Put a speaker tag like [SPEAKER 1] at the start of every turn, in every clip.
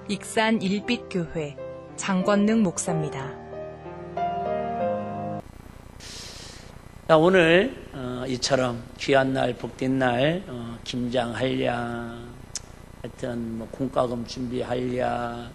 [SPEAKER 1] 익산 일빛교회 장권능 목사입니다.
[SPEAKER 2] 자, 오늘 이처럼 귀한 날, 복된 날, 김장하랴, 하여튼 뭐 공과금 준비하랴,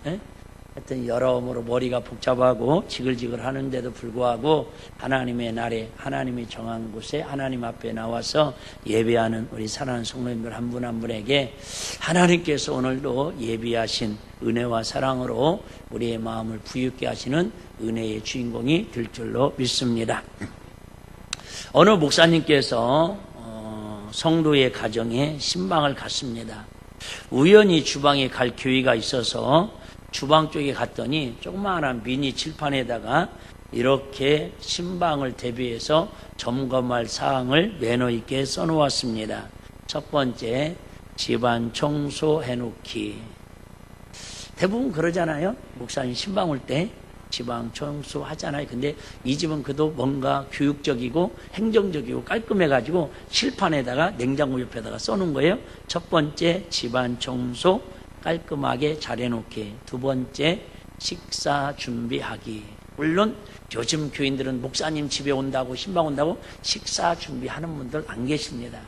[SPEAKER 2] 하여튼 여러모로 머리가 복잡하고 지글지글 하는데도 불구하고 하나님의 날에 하나님이 정한 곳에 하나님 앞에 나와서 예배하는 우리 사랑하는 성도님들 한 분 한 분에게 하나님께서 오늘도 예비하신 은혜와 사랑으로 우리의 마음을 부유케 하시는 은혜의 주인공이 될 줄로 믿습니다. 어느 목사님께서 성도의 가정에 신방을 갔습니다. 우연히 주방에 갈 기회가 있어서 주방 쪽에 갔더니 조그마한 미니 칠판에다가 이렇게 신방을 대비해서 점검할 사항을 매너 있게 써놓았습니다. 첫 번째, 집안 청소해놓기. 대부분 그러잖아요. 목사님 신방 올 때 집안 청소 하잖아요. 근데 이 집은 그래도 뭔가 교육적이고 행정적이고 깔끔해가지고 칠판에다가 냉장고 옆에다가 써놓은 거예요. 첫 번째, 집안 청소 깔끔하게 잘 해놓기. 두 번째, 식사 준비하기. 물론 요즘 교인들은 목사님 집에 온다고 신방 온다고 식사 준비하는 분들 안 계십니다.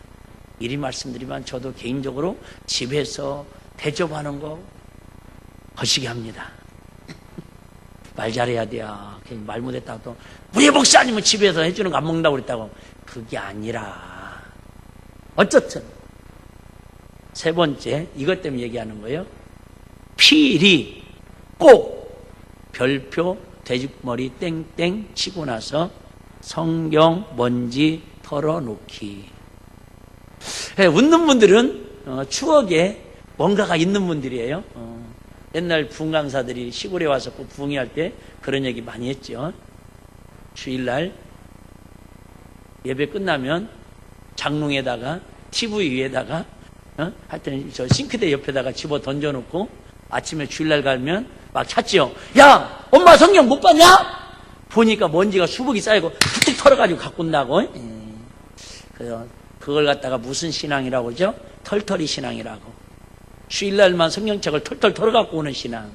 [SPEAKER 2] 이리 말씀드리면 저도 개인적으로 집에서 대접하는 거 거시기 합니다. 말 잘해야 돼요. 말 못했다고 또 우리 목사님은 집에서 해주는 거 안 먹는다고 그랬다고. 그게 아니라 어쨌든 세 번째, 이것 때문에 얘기하는 거예요. 필히 꼭 별표 돼지머리 땡땡 치고 나서 성경 먼지 털어놓기. 웃는 분들은 추억에 뭔가가 있는 분들이에요. 옛날 부흥강사들이 시골에 와서 꼭 부흥회할 때 그런 얘기 많이 했죠. 주일날 예배 끝나면 장롱에다가 TV 위에다가 하여튼 저 싱크대 옆에다가 집어 던져놓고 아침에 주일날 가면 막 찾지요. 야, 엄마 성경 못 봤냐? 보니까 먼지가 수북이 쌓이고 툭툭 털어가지고 갖고 온다고. 그래서 그걸 갖다가 무슨 신앙이라고 그러죠? 털털이 신앙이라고. 주일날만 성경책을 털털 털어갖고 오는 신앙.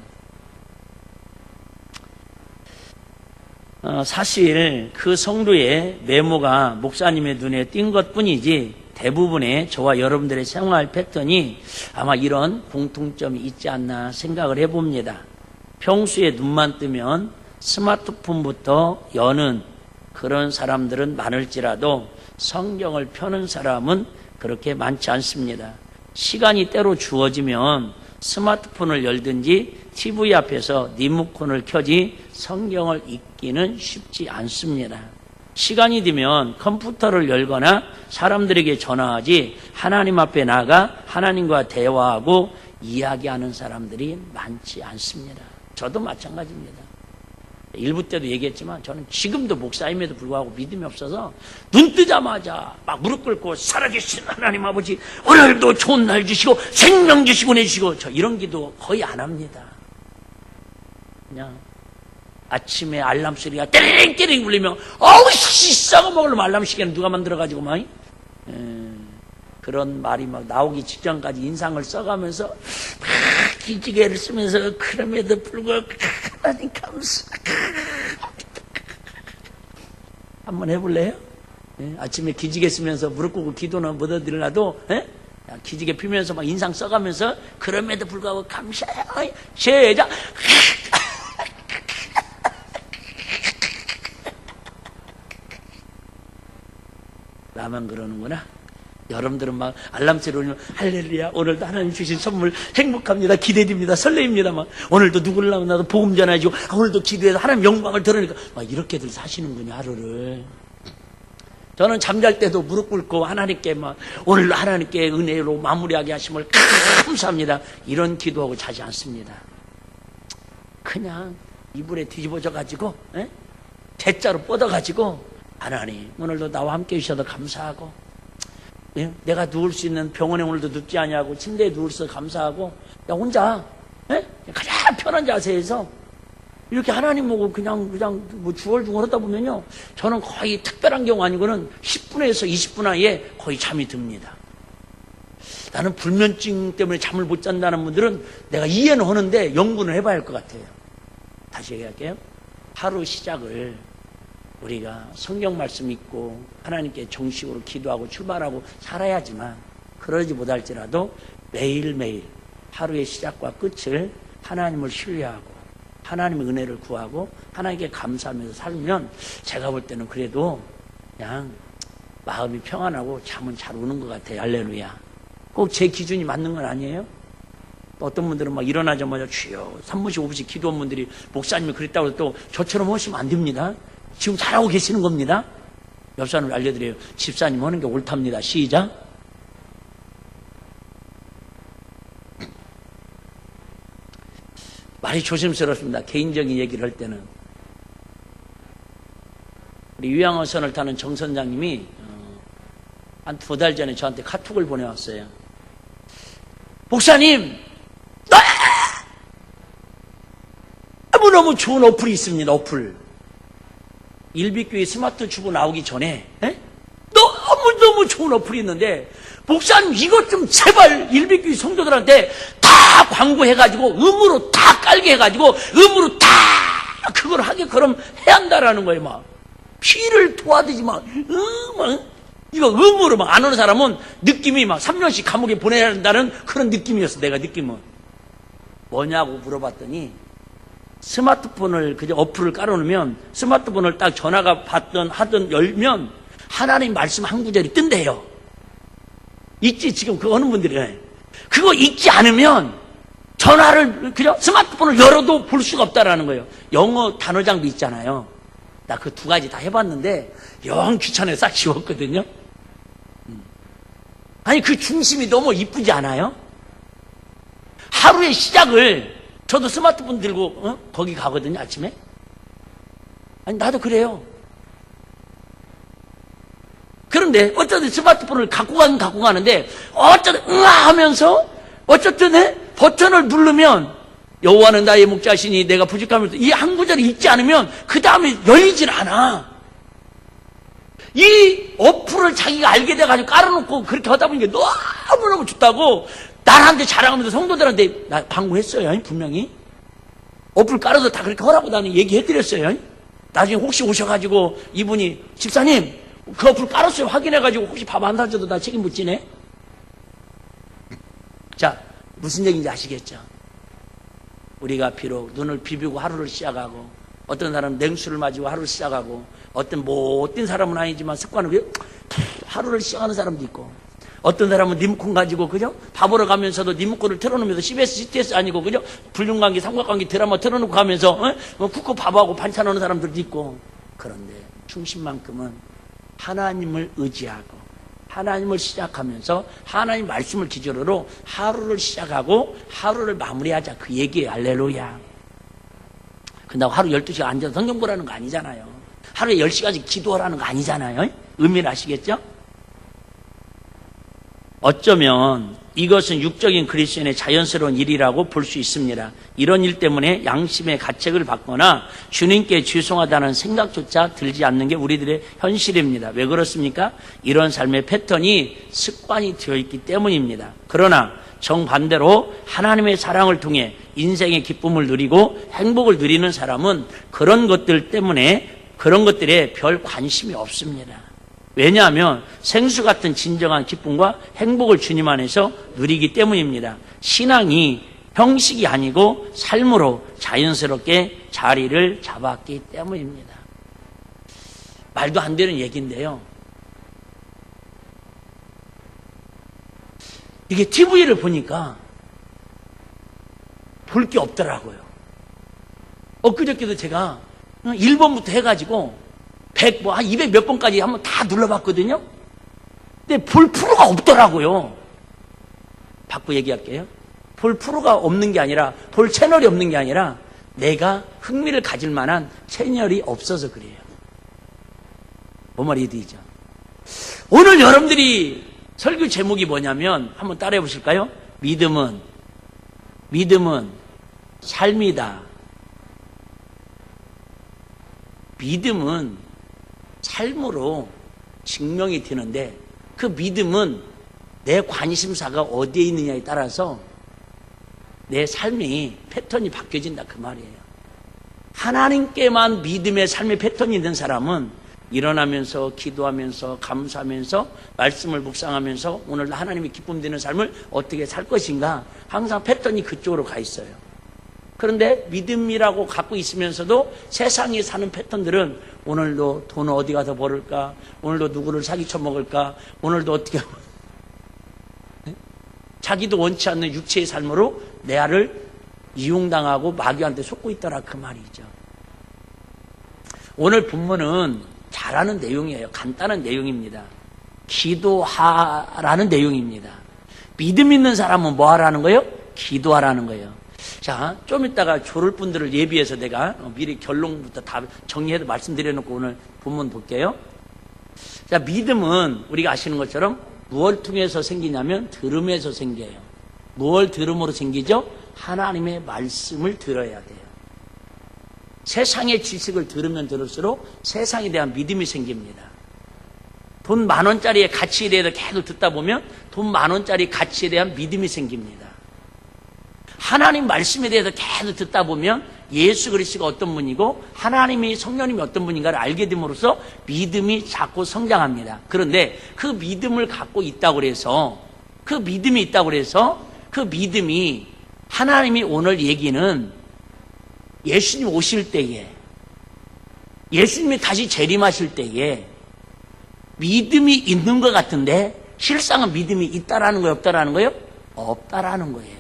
[SPEAKER 2] 사실 그 성도의 메모가 목사님의 눈에 띈 것뿐이지 대부분의 저와 여러분들의 생활 패턴이 아마 이런 공통점이 있지 않나 생각을 해봅니다. 평소에 눈만 뜨면 스마트폰부터 여는 그런 사람들은 많을지라도 성경을 펴는 사람은 그렇게 많지 않습니다. 시간이 때로 주어지면 스마트폰을 열든지 TV 앞에서 리모컨을 켜지 성경을 읽기는 쉽지 않습니다. 시간이 되면 컴퓨터를 열거나 사람들에게 전화하지 하나님 앞에 나가 하나님과 대화하고 이야기하는 사람들이 많지 않습니다. 저도 마찬가지입니다. 일부 때도 얘기했지만 저는 지금도 목사임에도 불구하고 믿음이 없어서 눈 뜨자마자 막 무릎 꿇고 살아계신 하나님 아버지 오늘도 좋은 날 주시고 생명 주시고 내주시고 저 이런 기도 거의 안 합니다. 그냥 아침에 알람 소리가 떼링떼링 울리면 어우 씨 썩어 먹으려면 알람 시계는 누가 만들어가지고 막 그런 말이 막 나오기 직전까지 인상을 써가면서 막 기지개를 쓰면서 그럼에도 불구하고 하나님 감사. 한번 해볼래요? 아침에 기지개 쓰면서 무릎 꿇고 기도는 못 얻으려도 기지개 피면서 막 인상 써가면서 그럼에도 불구하고 감사해요. 시작. 나만 그러는구나. 여러분들은 막 알람 소리 울리면 할렐루야 오늘도 하나님 주신 선물 행복합니다. 기대됩니다. 설레입니다. 막 오늘도 누구를 나도 복음 전해주고 오늘도 기도해서 하나님 영광을 드러내니까 막 이렇게들 사시는군요. 하루를. 저는 잠잘 때도 무릎 꿇고 하나님께 막 오늘도 하나님께 은혜로 마무리하게 하심을 감사합니다. 이런 기도하고 자지 않습니다. 그냥 이불에 뒤집어져 가지고 대자로 뻗어가지고 하나님 오늘도 나와 함께 해주셔서 감사하고 내가 누울 수 있는 병원에 오늘도 눕지 않냐고 침대에 누울 수 있어서 감사하고 야 혼자 가장 편한 자세에서 이렇게 하나님 보고 그냥 뭐 중얼중얼 하다 보면요 저는 거의 특별한 경우 아니고는 10분에서 20분 안에 거의 잠이 듭니다. 나는 불면증 때문에 잠을 못 잔다는 분들은 내가 이해는 하는데 연구는 해봐야 할 것 같아요. 다시 얘기할게요. 하루 시작을 우리가 성경 말씀 읽고 하나님께 정식으로 기도하고 출발하고 살아야지만, 그러지 못할지라도 매일매일 하루의 시작과 끝을 하나님을 신뢰하고 하나님의 은혜를 구하고 하나님께 감사하면서 살면 제가 볼 때는 그래도 그냥 마음이 평안하고 잠은 잘 오는 것 같아요. 할렐루야. 꼭 제 기준이 맞는 건 아니에요. 또 어떤 분들은 막 일어나자마자 주여 3분씩 5분씩 기도한 분들이 목사님이 그랬다고 해서 또 저처럼 하시면 안 됩니다. 지금 잘하고 계시는 겁니다. 옆 사람을 알려드려요. 집사님 하는 게 옳답니다. 시작. 말이 조심스럽습니다. 개인적인 얘기를 할 때는. 우리 유양어선을 타는 정 선장님이 한 2달 전에 저한테 카톡을 보내왔어요. 목사님, 너무너무 좋은 어플이 있습니다. 어플. 일비교회 스마트 주부 나오기 전에 너무너무 좋은 어플이 있는데, 목사님 이것 좀 제발 일비교회 성도들한테 다 광고해가지고 음으로 다 깔게 해가지고 음으로 다 그걸 하게끔 해야 한다라는 거예요. 막 피를 토하듯이 막 이거 음으로 막 안 오는 사람은 느낌이 막 3년씩 감옥에 보내야 한다는 그런 느낌이었어. 내가 느낌은 뭐냐고 물어봤더니, 스마트폰을 그냥 어플을 깔아놓으면 스마트폰을 딱 전화가 받든 하든 열면 하나님 말씀 한 구절이 뜬대요. 있지 지금 그거 하는 분들이. 그거 읽지 않으면 전화를 그냥 스마트폰을 열어도 볼 수가 없다라는 거예요. 영어 단어 장비 있잖아요. 나 그 2가지 다 해봤는데 영 귀찮아서 싹 지웠거든요. 아니 그 중심이 너무 이쁘지 않아요? 하루의 시작을, 저도 스마트폰 들고 거기 가거든요. 아침에. 아니 나도 그래요. 그런데 어쨌든 스마트폰을 갖고 가는데 어쨌든 하면서 어쨌든 버튼을 누르면 여호와는 나의 목자시니 내가 부족하면서 이 한 구절을 읽지 않으면 그 다음에 열리질 않아. 이 어플을 자기가 알게 돼가지고 깔아놓고 그렇게 하다 보니까 너무너무 좋다고 나한테 자랑하면서 성도들한테 나 광고했어요. 분명히 어플 깔아서 다 그렇게 하라고 나는 얘기해드렸어요. 나중에 혹시 오셔가지고 이분이 집사님 그 어플 깔았어요 확인해가지고 혹시 밥 안 사줘도 나 책임 못 지네. 자, 무슨 얘기인지 아시겠죠? 우리가 비록 눈을 비비고 하루를 시작하고, 어떤 사람은 냉수를 마시고 하루를 시작하고, 어떤 못된 사람은 아니지만 습관으로 하루를 시작하는 사람도 있고, 어떤 사람은 리모컨 가지고 그죠? 밥 먹으러 가면서도 리모컨을 틀어놓으면서 CBS, CTS 아니고 그죠? 불륜관계, 삼각관계 드라마 틀어놓고 가면서 쿡쿡 밥하고 반찬 하는 사람들도 있고. 그런데 중심만큼은 하나님을 의지하고 하나님을 시작하면서 하나님 말씀을 기준으로 하루를 시작하고 하루를 마무리하자, 그 얘기예요. 할렐루야. 근데 하루 12시간 앉아서 성경 보라는 거 아니잖아요. 하루에 10시까지 기도하라는 거 아니잖아요. 의미를 아시겠죠? 어쩌면 이것은 육적인 그리스도인의 자연스러운 일이라고 볼 수 있습니다. 이런 일 때문에 양심의 가책을 받거나 주님께 죄송하다는 생각조차 들지 않는 게 우리들의 현실입니다. 왜 그렇습니까? 이런 삶의 패턴이 습관이 되어 있기 때문입니다. 그러나 정반대로 하나님의 사랑을 통해 인생의 기쁨을 누리고 행복을 누리는 사람은 그런 것들 때문에 그런 것들에 별 관심이 없습니다. 왜냐하면 생수 같은 진정한 기쁨과 행복을 주님 안에서 누리기 때문입니다. 신앙이 형식이 아니고 삶으로 자연스럽게 자리를 잡았기 때문입니다. 말도 안 되는 얘기인데요. 이게 TV를 보니까 볼 게 없더라고요. 엊그저께도 제가 1번부터 해가지고 100, 한 200 몇 번까지 한번 다 눌러봤거든요. 근데 볼 프로가 없더라고요. 바꾸 얘기할게요. 볼 프로가 없는 게 아니라, 볼 채널이 없는 게 아니라 내가 흥미를 가질 만한 채널이 없어서 그래요. 뭔 말이 되죠? 오늘 여러분들이 설교 제목이 뭐냐면 한번 따라해 보실까요? 믿음은 삶이다. 믿음은 삶으로 증명이 되는데 그 믿음은 내 관심사가 어디에 있느냐에 따라서 내 삶이 패턴이 바뀌어진다 그 말이에요. 하나님께만 믿음의 삶의 패턴이 있는 사람은 일어나면서 기도하면서 감사하면서 말씀을 묵상하면서 오늘 하나님이 기쁨 되는 삶을 어떻게 살 것인가 항상 패턴이 그쪽으로 가 있어요. 그런데 믿음이라고 갖고 있으면서도 세상에 사는 패턴들은 오늘도 돈 어디 가서 벌을까, 오늘도 누구를 사기쳐 먹을까, 오늘도 어떻게 자기도 원치 않는 육체의 삶으로 내 알을 이용당하고 마귀한테 속고 있더라 그 말이죠. 오늘 본문은 잘하는 내용이에요. 간단한 내용입니다. 기도하라는 내용입니다. 믿음 있는 사람은 뭐 하라는 거예요? 기도하라는 거예요. 자, 좀 이따가 조를 분들을 예비해서 내가 미리 결론부터 다 정리해서 말씀드려놓고 오늘 본문 볼게요. 자, 믿음은 우리가 아시는 것처럼 무엇을 통해서 생기냐면 들음에서 생겨요. 무엇을 들음으로 생기죠? 하나님의 말씀을 들어야 돼요. 세상의 지식을 들으면 들을수록 세상에 대한 믿음이 생깁니다. 돈 10,000원짜리의 가치에 대해서 계속 듣다 보면 돈 10,000원짜리 가치에 대한 믿음이 생깁니다. 하나님 말씀에 대해서 계속 듣다 보면 예수 그리스도가 어떤 분이고 하나님이 성령님이 어떤 분인가를 알게 됨으로써 믿음이 자꾸 성장합니다. 그런데 그 믿음을 갖고 있다고 해서 그 믿음이 하나님이 오늘 얘기는 예수님 오실 때에 예수님이 다시 재림하실 때에 믿음이 있는 것 같은데 실상은 믿음이 있다라는 거예요? 없다라는 거예요? 없다라는 거예요.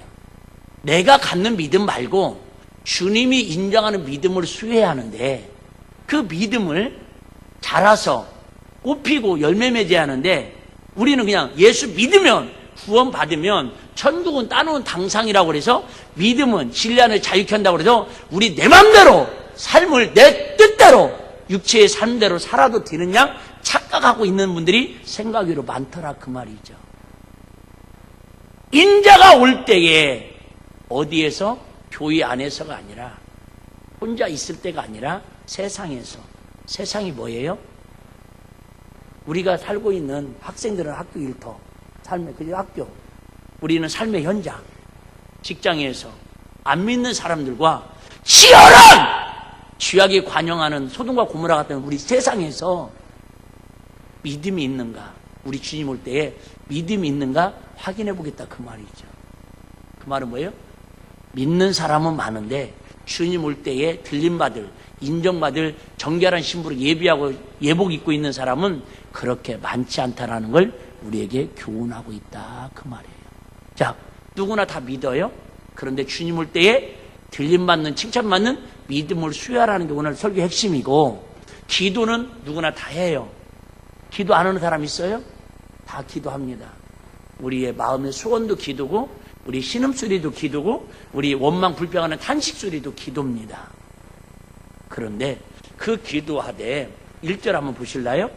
[SPEAKER 2] 내가 갖는 믿음 말고 주님이 인정하는 믿음을 수여해야 하는데 그 믿음을 자라서 꽃피고 열매 맺어야 하는데 우리는 그냥 예수 믿으면 구원 받으면 천국은 따놓은 당상이라고 그래서 믿음은 진리 안에 자유케 한다고 그래서 우리 내 맘대로 삶을 내 뜻대로 육체의 삶대로 살아도 되는 양 착각하고 있는 분들이 생각 외로 많더라 그 말이죠. 인자가 올 때에 어디에서? 교회 안에서가 아니라 혼자 있을 때가 아니라 세상에서. 세상이 뭐예요? 우리가 살고 있는 학생들은 학교 일터, 삶의 그 학교, 우리는 삶의 현장, 직장에서 안 믿는 사람들과 치열한 죄악에 관영하는 소돔과 고모라 같은 우리 세상에서 믿음이 있는가? 우리 주님 올 때에 믿음이 있는가 확인해 보겠다 그 말이죠. 그 말은 뭐예요? 믿는 사람은 많은데 주님 올 때에 들림받을, 인정받을 정결한 신부로 예비하고 예복 입고 있는 사람은 그렇게 많지 않다라는 걸 우리에게 교훈하고 있다 그 말이에요. 자, 누구나 다 믿어요. 그런데 주님 올 때에 들림받는, 칭찬받는 믿음을 수여하라는 게 오늘 설교 핵심이고, 기도는 누구나 다 해요. 기도 안 하는 사람 있어요? 다 기도합니다. 우리의 마음의 소원도 기도고 우리 신음소리도 기도고 우리 원망 불평하는 탄식소리도 기도입니다. 그런데 그 기도하되 1절 한번 보실래요?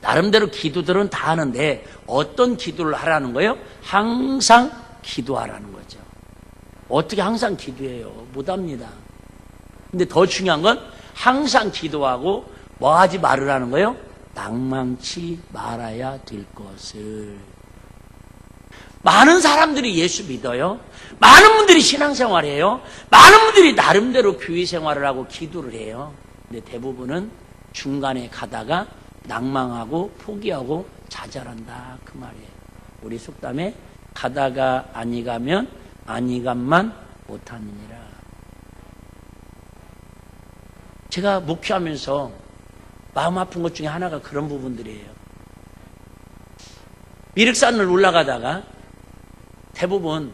[SPEAKER 2] 나름대로 기도들은 다 하는데 어떤 기도를 하라는 거예요? 항상 기도하라는 거죠. 어떻게 항상 기도해요? 못합니다. 근데 더 중요한 건 항상 기도하고 뭐 하지 말으라는 거예요? 낭망치 말아야 될 것을. 많은 사람들이 예수 믿어요. 많은 분들이 신앙생활을 해요. 많은 분들이 나름대로 교회 생활을 하고 기도를 해요. 근데 대부분은 중간에 가다가 낭망하고 포기하고 좌절한다 그 말이에요. 우리 속담에 가다가 아니 가면 아니 감만 못하느니라. 제가 목회하면서 마음 아픈 것 중에 하나가 그런 부분들이에요. 미륵산을 올라가다가 대부분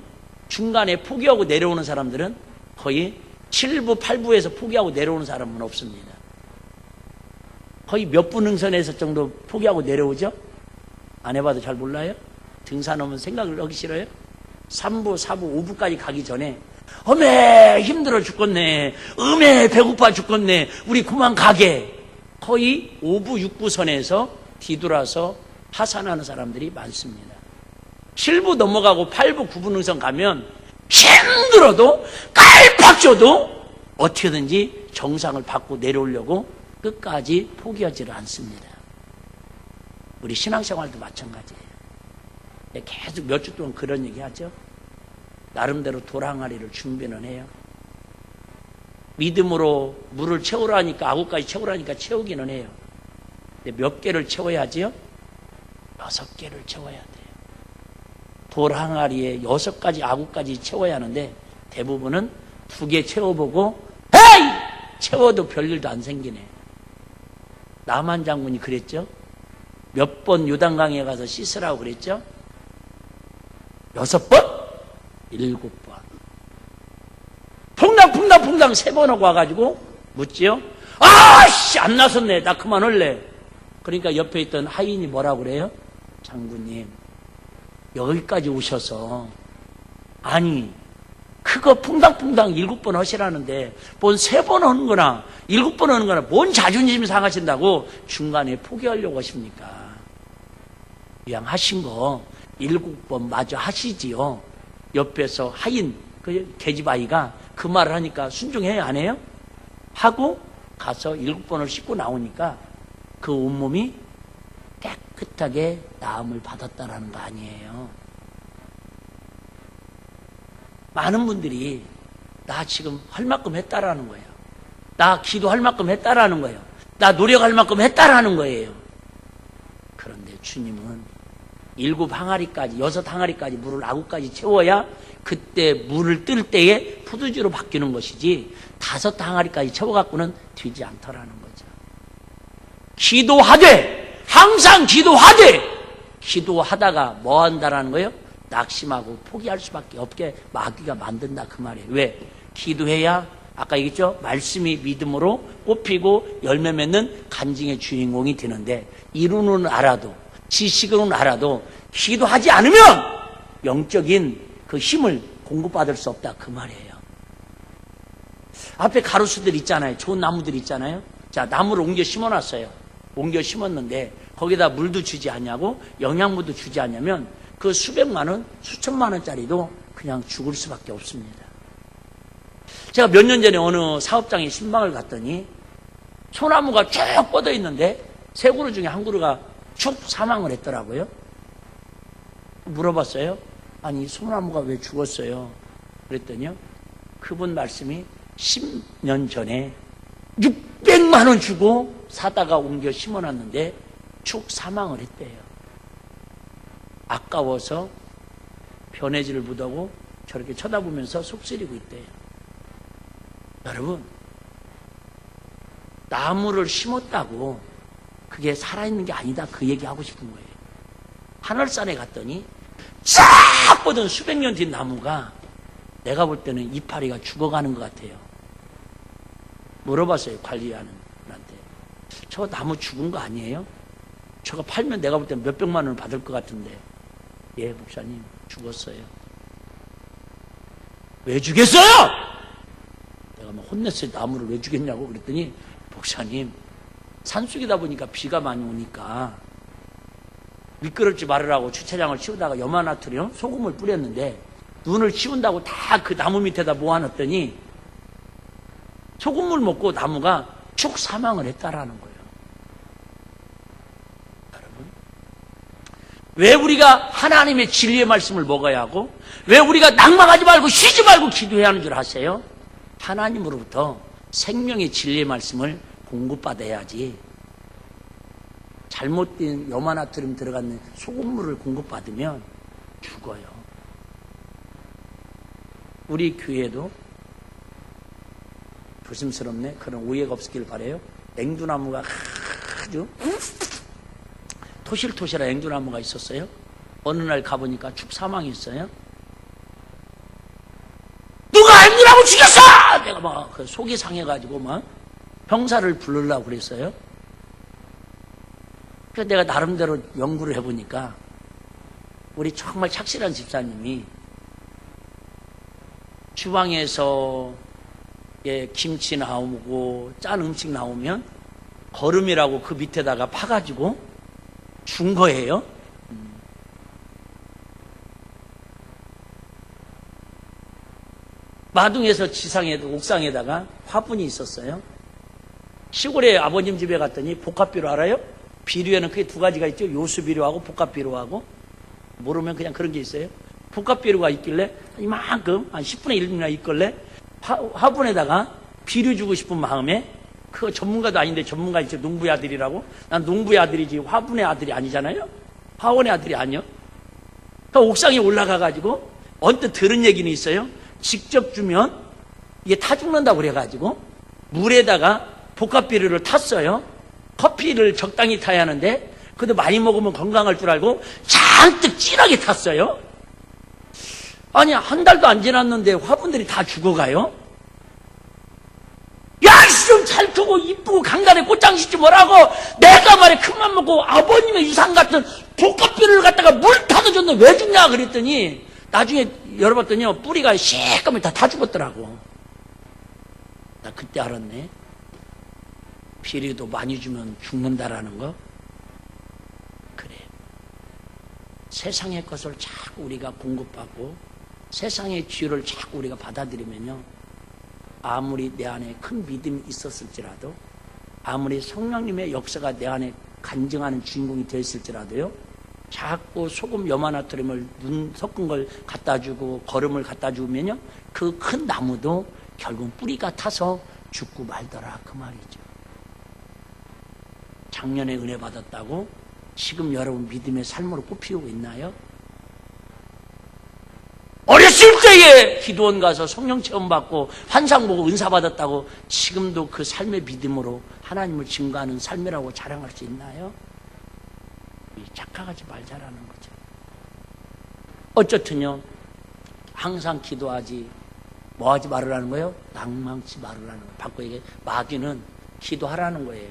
[SPEAKER 2] 중간에 포기하고 내려오는 사람들은 거의 7부, 8부에서 포기하고 내려오는 사람은 없습니다. 거의 몇 분 능선에서 정도 포기하고 내려오죠? 안 해봐도 잘 몰라요? 등산 오면 생각을 하기 싫어요? 3부, 4부, 5부까지 가기 전에 어메 힘들어 죽겠네, 음에 배고파 죽겠네, 우리 그만 가게. 거의 5부, 6부 선에서 뒤돌아서 하산하는 사람들이 많습니다. 7부 넘어가고 8부, 9부 능선 가면 힘들어도 깔팍줘도 어떻게든지 정상을 받고 내려오려고 끝까지 포기하지를 않습니다. 우리 신앙생활도 마찬가지예요. 계속 몇 주 동안 그런 얘기 하죠. 나름대로 돌 항아리를 준비는 해요. 믿음으로 물을 채우라니까, 아구까지 채우라니까 채우기는 해요. 근데 몇 개를 채워야지요? 6개를 채워야 돼요. 돌 항아리에 6가지 아구까지 채워야 하는데 대부분은 2개 채워보고 헤이! 채워도 별일도 안 생기네. 남한 장군이 그랬죠? 몇 번 요단강에 가서 씻으라고 그랬죠? 6번? 7번. 퐁당퐁당 3번 하고 와가지고 묻지요? 아씨! 안 나섰네. 나 그만할래. 그러니까 옆에 있던 하인이 뭐라고 그래요? 장군님, 여기까지 오셔서, 아니, 그거 퐁당퐁당 7번 하시라는데, 뭔 3번 하는 거나, 7번 하는 거나, 뭔 자존심 상하신다고 중간에 포기하려고 하십니까? 그냥 하신 거 7번 마저 하시지요. 옆에서 하인, 그 계집아이가 그 말을 하니까 순종해요, 안 해요? 하고 가서 7번을 씻고 나오니까 그 온몸이 깨끗하게 나음을 받았다라는 거 아니에요. 많은 분들이 나 지금 할 만큼 했다라는 거예요. 나 기도할 만큼 했다라는 거예요. 나 노력할 만큼 했다라는 거예요. 그런데 주님은 7 항아리까지, 6 항아리까지 물을 아구까지 채워야 그때 물을 뜰 때에 푸드주로 바뀌는 것이지 5 항아리까지 채워갖고는 되지 않더라는 거죠. 기도하되, 항상 기도하되, 기도하다가 뭐 한다라는 거예요? 낙심하고 포기할 수밖에 없게 마귀가 만든다 그 말이에요. 왜? 기도해야 아까 얘기했죠? 말씀이 믿음으로 꽃피고 열매 맺는 간증의 주인공이 되는데 이루는 알아도 지식으로는 알아도 기도하지 않으면 영적인 그 힘을 공급받을 수 없다 그 말이에요. 앞에 가로수들 있잖아요. 좋은 나무들 있잖아요. 자, 나무를 옮겨 심어놨어요. 옮겨 심었는데 거기다 물도 주지 않냐고 영양분도 주지 않냐면 그 수백만 원, 수천만 원짜리도 그냥 죽을 수밖에 없습니다. 제가 몇 년 전에 어느 사업장에 신방을 갔더니 소나무가 쭉 뻗어 있는데 세 그루 중에 한 그루가 축 사망을 했더라고요. 물어봤어요. 아니 소나무가 왜 죽었어요? 그랬더니요. 그분 말씀이 10년 전에 600만 원 주고 사다가 옮겨 심어놨는데 축 사망을 했대요. 아까워서 변해지를 묻하고 저렇게 쳐다보면서 속쓰리고 있대요. 여러분, 나무를 심었다고 그게 살아있는 게 아니다 그 얘기하고 싶은 거예요. 하늘산에 갔더니 쫙 뻗은 수백 년 된 나무가 내가 볼 때는 이파리가 죽어가는 것 같아요. 물어봤어요, 관리하는 분한테. 저거 나무 죽은 거 아니에요? 저거 팔면 내가 볼 때는 몇백만 원을 받을 것 같은데. 예, 목사님, 죽었어요. 왜 죽였어요? 내가 막 혼냈어요. 나무를 왜 죽였냐고 그랬더니, 목사님, 산속이다 보니까 비가 많이 오니까 미끄럽지 말으라고 주차장을 치우다가 염화나트륨 소금을 뿌렸는데 눈을 치운다고 다 그 나무 밑에다 모아놨더니 소금물 먹고 나무가 축 사망을 했다라는 거예요. 여러분, 왜 우리가 하나님의 진리의 말씀을 먹어야 하고 왜 우리가 낙망하지 말고 쉬지 말고 기도해야 하는 줄 아세요? 하나님으로부터 생명의 진리의 말씀을 공급받아야지 잘못된 염화나트륨 들어간 소금물을 공급받으면 죽어요. 우리 교회도 조심스럽네. 그런 오해가 없었길 바라요. 앵두나무가 아주 토실토실한 앵두나무가 있었어요. 어느 날 가보니까 축 사망했어요. 누가 앵두나무 죽였어! 내가 막 그 속이 상해가지고 막 형사를 부르려고 그랬어요. 그래서 내가 나름대로 연구를 해보니까 우리 정말 착실한 집사님이 주방에서 김치 나오고 짠 음식 나오면 거름이라고 그 밑에다가 파가지고 준 거예요. 마둥에서 지상에도 옥상에다가 화분이 있었어요. 시골에 아버님 집에 갔더니 복합비료 알아요? 비료에는 크게 2가지가 있죠. 요수비료하고 복합비료하고 모르면 그냥 그런 게 있어요. 복합비료가 있길래 이만큼 한 10분의 1이나 있길래 화분에다가 비료 주고 싶은 마음에, 그거 전문가도 아닌데 전문가 이제 농부의 아들이라고. 난 농부의 아들이지 화분의 아들이 아니잖아요. 화원의 아들이 아니요. 그 옥상에 올라가가지고 언뜻 들은 얘기는 있어요. 직접 주면 이게 타 죽는다고 그래가지고 물에다가 복합비료를 탔어요. 커피를 적당히 타야 하는데 그래도 많이 먹으면 건강할 줄 알고 잔뜩 진하게 탔어요. 아니, 한 달도 안 지났는데 화분들이 다 죽어가요. 야, 좀 잘 크고 이쁘고 강단에 꽃장 짓지 뭐라고. 내가 말에 큰맘 먹고 아버님의 유산 같은 복합비료를 갖다가 물 타도 줬는데 왜 죽냐 그랬더니 나중에 열어봤더니 뿌리가 시커멓게 다 죽었더라고. 나 그때 알았네. 비료도 많이 주면 죽는다라는 거. 그래. 세상의 것을 자꾸 우리가 공급받고 세상의 지유를 자꾸 우리가 받아들이면요, 아무리 내 안에 큰 믿음이 있었을지라도, 아무리 성령님의 역사가 내 안에 간증하는 주인공이 되었을지라도요, 자꾸 소금 염화나트륨을 눈 섞은 걸 갖다 주고 거름을 갖다 주면요, 그 큰 나무도 결국 뿌리가 타서 죽고 말더라, 그 말이죠. 작년에 은혜 받았다고 지금 여러분 믿음의 삶으로 꽃피우고 있나요? 어렸을 때에 기도원 가서 성령 체험 받고 환상 보고 은사 받았다고 지금도 그 삶의 믿음으로 하나님을 증거하는 삶이라고 자랑할 수 있나요? 착각하지 말자라는 거죠. 어쨌든요, 항상 기도하지 뭐 하지 말으라는 거예요? 낭망치 말으라는 거예요. 바꿔 얘기해, 마귀는 기도하라는 거예요.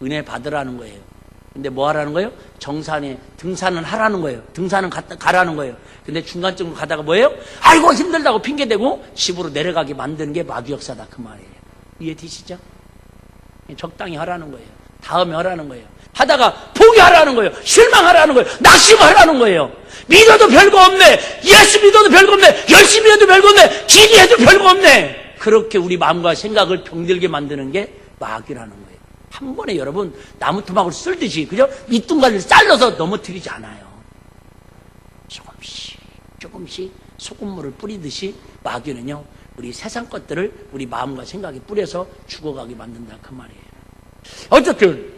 [SPEAKER 2] 은혜 받으라는 거예요. 근데 뭐 하라는 거예요? 정산에 등산은 하라는 거예요. 등산은 가라는 거예요. 근데 중간쯤 가다가 뭐예요? 아이고 힘들다고 핑계대고 집으로 내려가게 만드는 게 마귀 역사다, 그 말이에요. 이해되시죠? 적당히 하라는 거예요. 다음에 하라는 거예요. 하다가 포기하라는 거예요. 실망하라는 거예요. 낙심하라는 거예요. 믿어도 별거 없네. 예수 믿어도 별거 없네. 열심히 해도 별거 없네. 기도해도 별거 없네. 그렇게 우리 마음과 생각을 병들게 만드는 게 마귀라는 거예요. 한 번에 여러분 나무 토막을 쓸듯이, 그죠? 밑둥가리를 잘라서 넘어뜨리지 않아요. 조금씩 소금물을 뿌리듯이 마귀는요, 우리 세상 것들을 우리 마음과 생각에 뿌려서 죽어가게 만든다, 그 말이에요. 어쨌든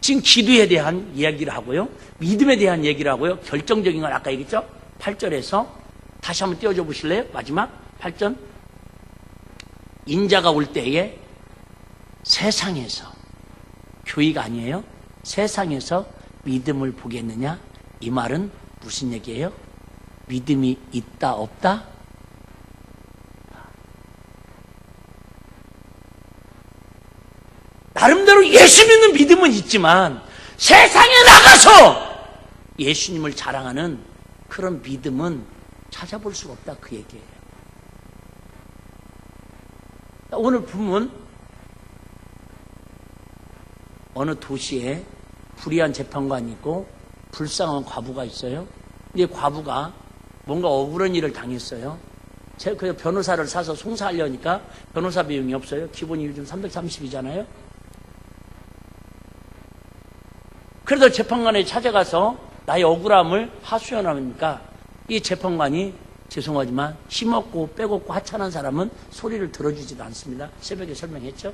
[SPEAKER 2] 지금 기도에 대한 이야기를 하고요, 믿음에 대한 얘기를 하고요, 결정적인 건 아까 얘기했죠? 8절에서 다시 한번 띄워줘 보실래요? 마지막 8절. 인자가 올 때에 세상에서, 교회가 아니에요, 세상에서 믿음을 보겠느냐? 이 말은 무슨 얘기예요? 믿음이 있다 없다? 나름대로 예수 믿는 믿음은 있지만 세상에 나가서 예수님을 자랑하는 그런 믿음은 찾아볼 수가 없다, 그 얘기예요. 오늘 보면 어느 도시에 불의한 재판관이 있고 불쌍한 과부가 있어요. 이 과부가 뭔가 억울한 일을 당했어요. 그래서 변호사를 사서 송사하려니까 변호사 비용이 없어요. 기본이 요즘 330이잖아요. 그래서 재판관에 찾아가서 나의 억울함을 하소연하니까 이 재판관이 죄송하지만 힘없고 빼곡고 하찮은 사람은 소리를 들어주지도 않습니다. 새벽에 설명했죠.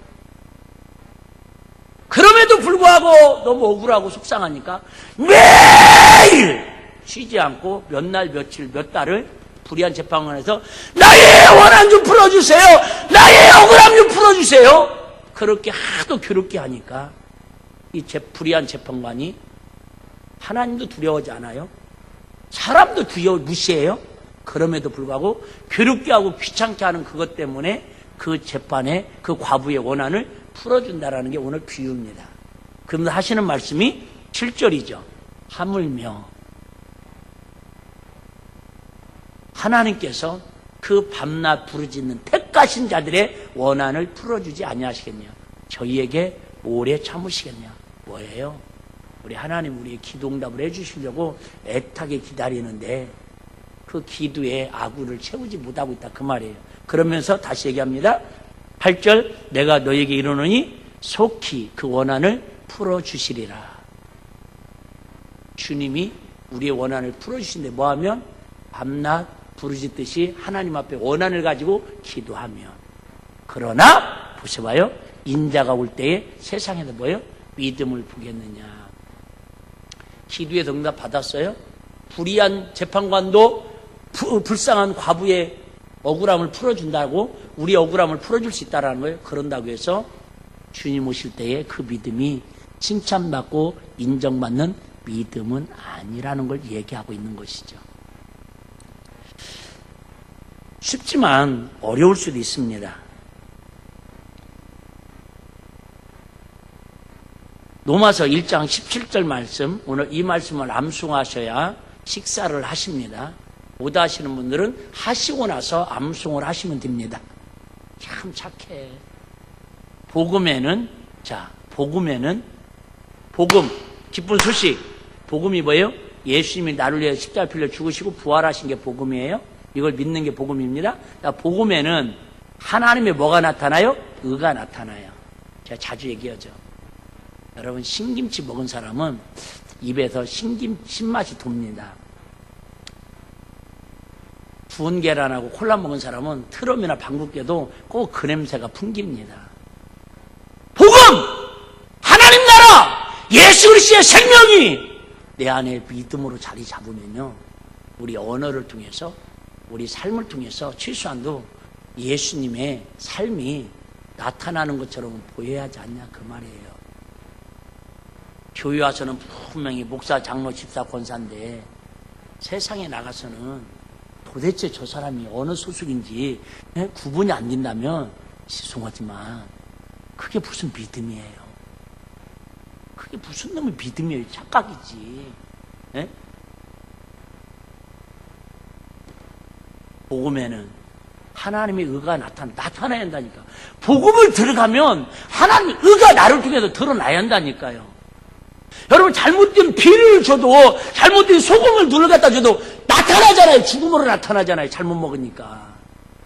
[SPEAKER 2] 그럼에도 불구하고 너무 억울하고 속상하니까 매일 쉬지 않고 몇 날, 며칠, 몇 달을 불의한 재판관에서 나의 원한 좀 풀어주세요. 나의 억울함 좀 풀어주세요. 그렇게 하도 괴롭게 하니까 이 불의한 재판관이 하나님도 두려워하지 않아요. 사람도 무시해요. 그럼에도 불구하고 괴롭게 하고 귀찮게 하는 그것 때문에 그 재판에 그 과부의 원한을 풀어준다라는 게 오늘 비유입니다. 그러면서 하시는 말씀이 7절이죠. 하물며 하나님께서 그 밤낮 부르짖는 택하신 자들의 원한을 풀어주지 아니하시겠냐? 저희에게 오래 참으시겠냐? 뭐예요? 우리 하나님 우리의 기도응답을 해주시려고 애타게 기다리는데 그 기도에 아구를 채우지 못하고 있다, 그 말이에요. 그러면서 다시 얘기합니다. 8절, 내가 너에게 이르노니 속히 그 원한을 풀어주시리라. 주님이 우리의 원한을 풀어주신데 뭐하면? 밤낮 부르짖듯이 하나님 앞에 원한을 가지고 기도하며. 그러나 보셔봐요. 인자가 올 때에 세상에서 뭐예요? 믿음을 보겠느냐. 기도의 응답 받았어요? 불의한 재판관도 불쌍한 과부의 억울함을 풀어준다고, 우리 억울함을 풀어줄 수 있다는 거예요. 그런다고 해서 주님 오실 때에 그 믿음이 칭찬받고 인정받는 믿음은 아니라는 걸 얘기하고 있는 것이죠. 쉽지만 어려울 수도 있습니다. 로마서 1장 17절 말씀, 오늘 이 말씀을 암송하셔야 식사를 하십니다. 못 하시는 분들은 하시고 나서 암송을 하시면 됩니다. 참 착해. 복음에는, 복음, 기쁜 소식. 복음이 뭐예요? 예수님이 나를 위해 십자가 빌려 죽으시고 부활하신 게 복음이에요. 이걸 믿는 게 복음입니다. 복음에는 하나님의 뭐가 나타나요? 의가 나타나요. 제가 자주 얘기하죠. 여러분, 신김치 먹은 사람은 입에서 신맛이 돕니다. 구운 계란하고 콜라 먹은 사람은 트럼이나 방귀 껴도 꼭 그 냄새가 풍깁니다. 복음! 하나님 나라! 예수 그리스도의 생명이 내 안에 믿음으로 자리 잡으면요, 우리 언어를 통해서, 우리 삶을 통해서 최소한도 예수님의 삶이 나타나는 것처럼 보여야 하지 않냐, 그 말이에요. 교회 와서는 분명히 목사, 장로, 집사, 권사인데 세상에 나가서는 도대체 저 사람이 어느 소속인지 구분이 안 된다면 죄송하지만 그게 무슨 믿음이에요? 그게 무슨 놈의 믿음이에요? 착각이지. 네? 복음에는 하나님의 의가 나타나야 한다니까. 복음을 들어가면 하나님의 의가 나를 통해서 드러나야 한다니까요. 여러분, 잘못된 비를 줘도, 잘못된 소금을 눈을 갖다 줘도 나타나잖아요. 죽음으로 나타나잖아요. 잘못 먹으니까.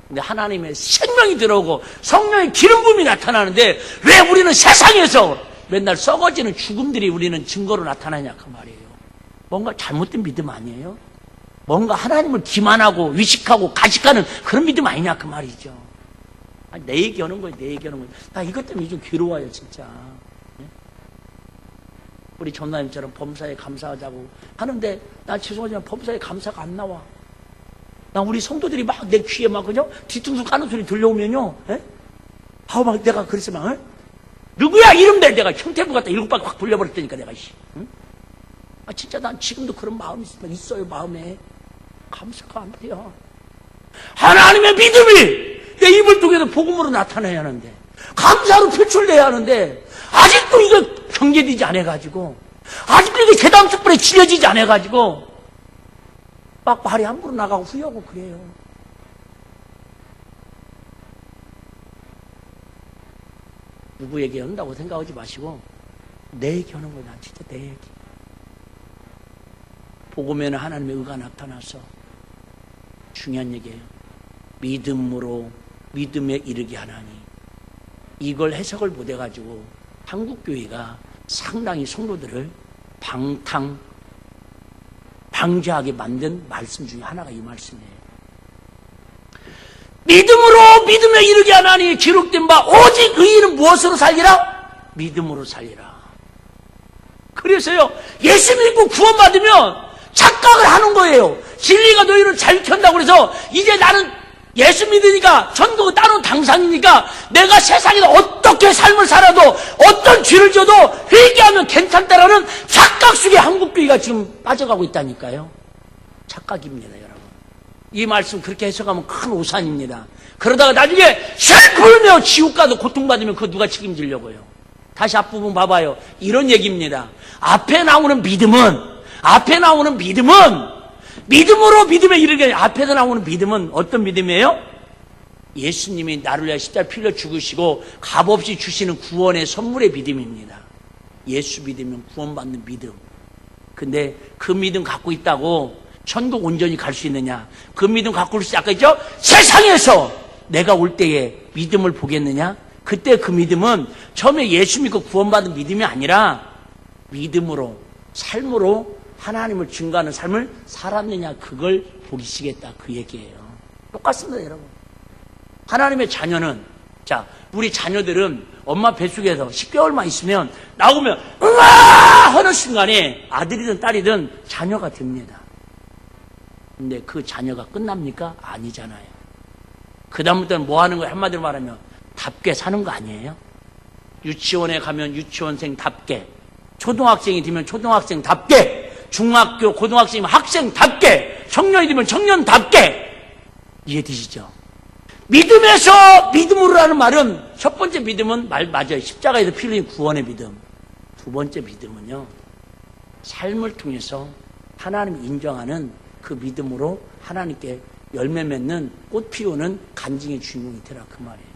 [SPEAKER 2] 근데 하나님의 생명이 들어오고 성령의 기름 부음이 나타나는데 왜 우리는 세상에서 맨날 썩어지는 죽음들이 우리는 증거로 나타나냐, 그 말이에요. 뭔가 잘못된 믿음 아니에요? 뭔가 하나님을 기만하고 위식하고 가식하는 그런 믿음 아니냐, 그 말이죠. 내 얘기하는 거예요. 내 얘기하는 거예요. 나 이것 때문에 좀 괴로워요, 진짜. 우리 전사님처럼 범사에 감사하자고 하는데 난 죄송하지만 범사에 감사가 안 나와. 나 우리 성도들이 막 내 귀에 막 그죠? 뒤통수 까는 소리 들려오면요, 막 내가 그래서 막, 누구야 이름대 내가 형태부 갖다 7박 확 돌려버렸다니까 내가. 응? 진짜 난 지금도 그런 마음이 있어요. 마음에 감사가 안 돼요. 하나님의 믿음이 내 입을 통해서 복음으로 나타나야 하는데, 감사로 표출돼야 하는데 아직도 이거 경계되지 않아가지고, 아직도 이게 계단 숯불에 지려지지 않아가지고 막 말이 함부로 나가고 후회하고 그래요. 누구 얘기한다고 생각하지 마시고 내 얘기하는 거야. 난 진짜 내 얘기. 복음에는 하나님의 의가 나타나서 중요한 얘기예요. 믿음으로 믿음에 이르게 하나니. 이걸 해석을 못해가지고 한국교회가 상당히 성도들을 방자하게 만든 말씀 중에 하나가 이 말씀이에요. 믿음으로 믿음에 이르게 하나니 기록된 바 오직 의인은 무엇으로 살리라? 믿음으로 살리라. 그래서요, 예수 믿고 구원받으면 착각을 하는 거예요. 진리가 너희를 자유케 한다고 그래서 이제 나는 예수 믿으니까 천국은 따로 당상이니까 내가 세상에서 어떻게 삶을 살아도 어떤 죄를 져도 회개하면 괜찮다라는 착각 속에 한국교회가 지금 빠져가고 있다니까요. 착각입니다, 여러분. 이 말씀 그렇게 해석하면 큰 오산입니다. 그러다가 나중에 슬픔을 메워 지옥 가도 고통받으면 그거 누가 책임지려고요. 다시 앞부분 봐봐요. 이런 얘기입니다. 앞에 나오는 믿음은 믿음으로 믿음에 이르게. 앞에서 나오는 믿음은 어떤 믿음이에요? 예수님이 나를 위해 십자가에 피 흘려 죽으시고 값없이 주시는 구원의 선물의 믿음입니다. 예수 믿으면 구원받는 믿음. 근데 그 믿음 갖고 있다고 천국 온전히 갈 수 있느냐? 그 믿음 갖고 있을 때 아까 있죠? 세상에서 내가 올 때에 믿음을 보겠느냐? 그때 그 믿음은 처음에 예수 믿고 구원받은 믿음이 아니라 믿음으로, 삶으로 하나님을 증거하는 삶을 살았느냐 그걸 보기시겠다 그 얘기예요. 똑같습니다 여러분. 하나님의 자녀는 자 우리 자녀들은 엄마 뱃속에서 10개월만 있으면 나오면 으아 하는 순간에 아들이든 딸이든 자녀가 됩니다. 근데 그 자녀가 끝납니까? 아니잖아요. 그 다음부터는 뭐 하는 거예요? 한마디로 말하면 답게 사는 거 아니에요? 유치원에 가면 유치원생답게, 초등학생이 되면 초등학생답게, 중학교 고등학생이면 학생답게, 청년이 되면 청년답게. 이해되시죠? 믿음에서 믿음으로 하는 말은 첫 번째 믿음은 말 맞아요. 십자가에서 피 흘린 구원의 믿음. 두 번째 믿음은요, 삶을 통해서 하나님이 인정하는 그 믿음으로 하나님께 열매 맺는 꽃 피우는 간증의 주인공이 되라 그 말이에요.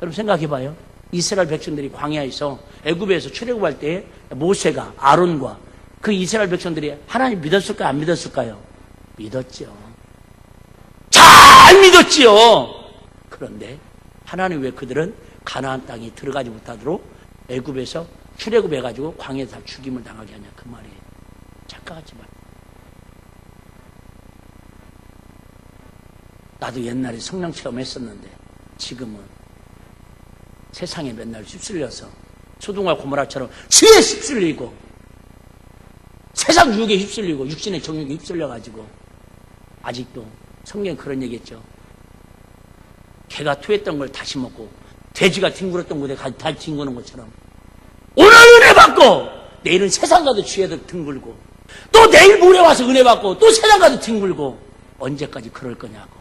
[SPEAKER 2] 여러분 생각해봐요. 이스라엘 백성들이 광야에서 애굽에서 출애굽할 때 모세가 아론과 그 이스라엘 백성들이 하나님 믿었을까요? 안 믿었을까요? 믿었죠. 잘 믿었지요. 그런데 하나님 왜 그들은 가나안 땅에 들어가지 못하도록 애굽에서 출애굽해가지고 광야에서 다 죽임을 당하게 하냐 그 말이에요. 착각하지 마. 나도 옛날에 성령 체험했었는데 지금은 세상에 맨날 휩쓸려서 소동과 고모라처럼 죄에 휩쓸리고 세상 유혹에 휩쓸리고 육신의 정욕에 휩쓸려가지고 아직도 성경에 그런 얘기했죠. 개가 토했던 걸 다시 먹고 돼지가 뒹굴었던 곳에 다시 뒹구는 것처럼 오늘 은혜 받고 내일은 세상 가도 죄에도 뒹굴고 또 내일 모레 와서 은혜 받고 또 세상 가도 뒹굴고 언제까지 그럴 거냐고.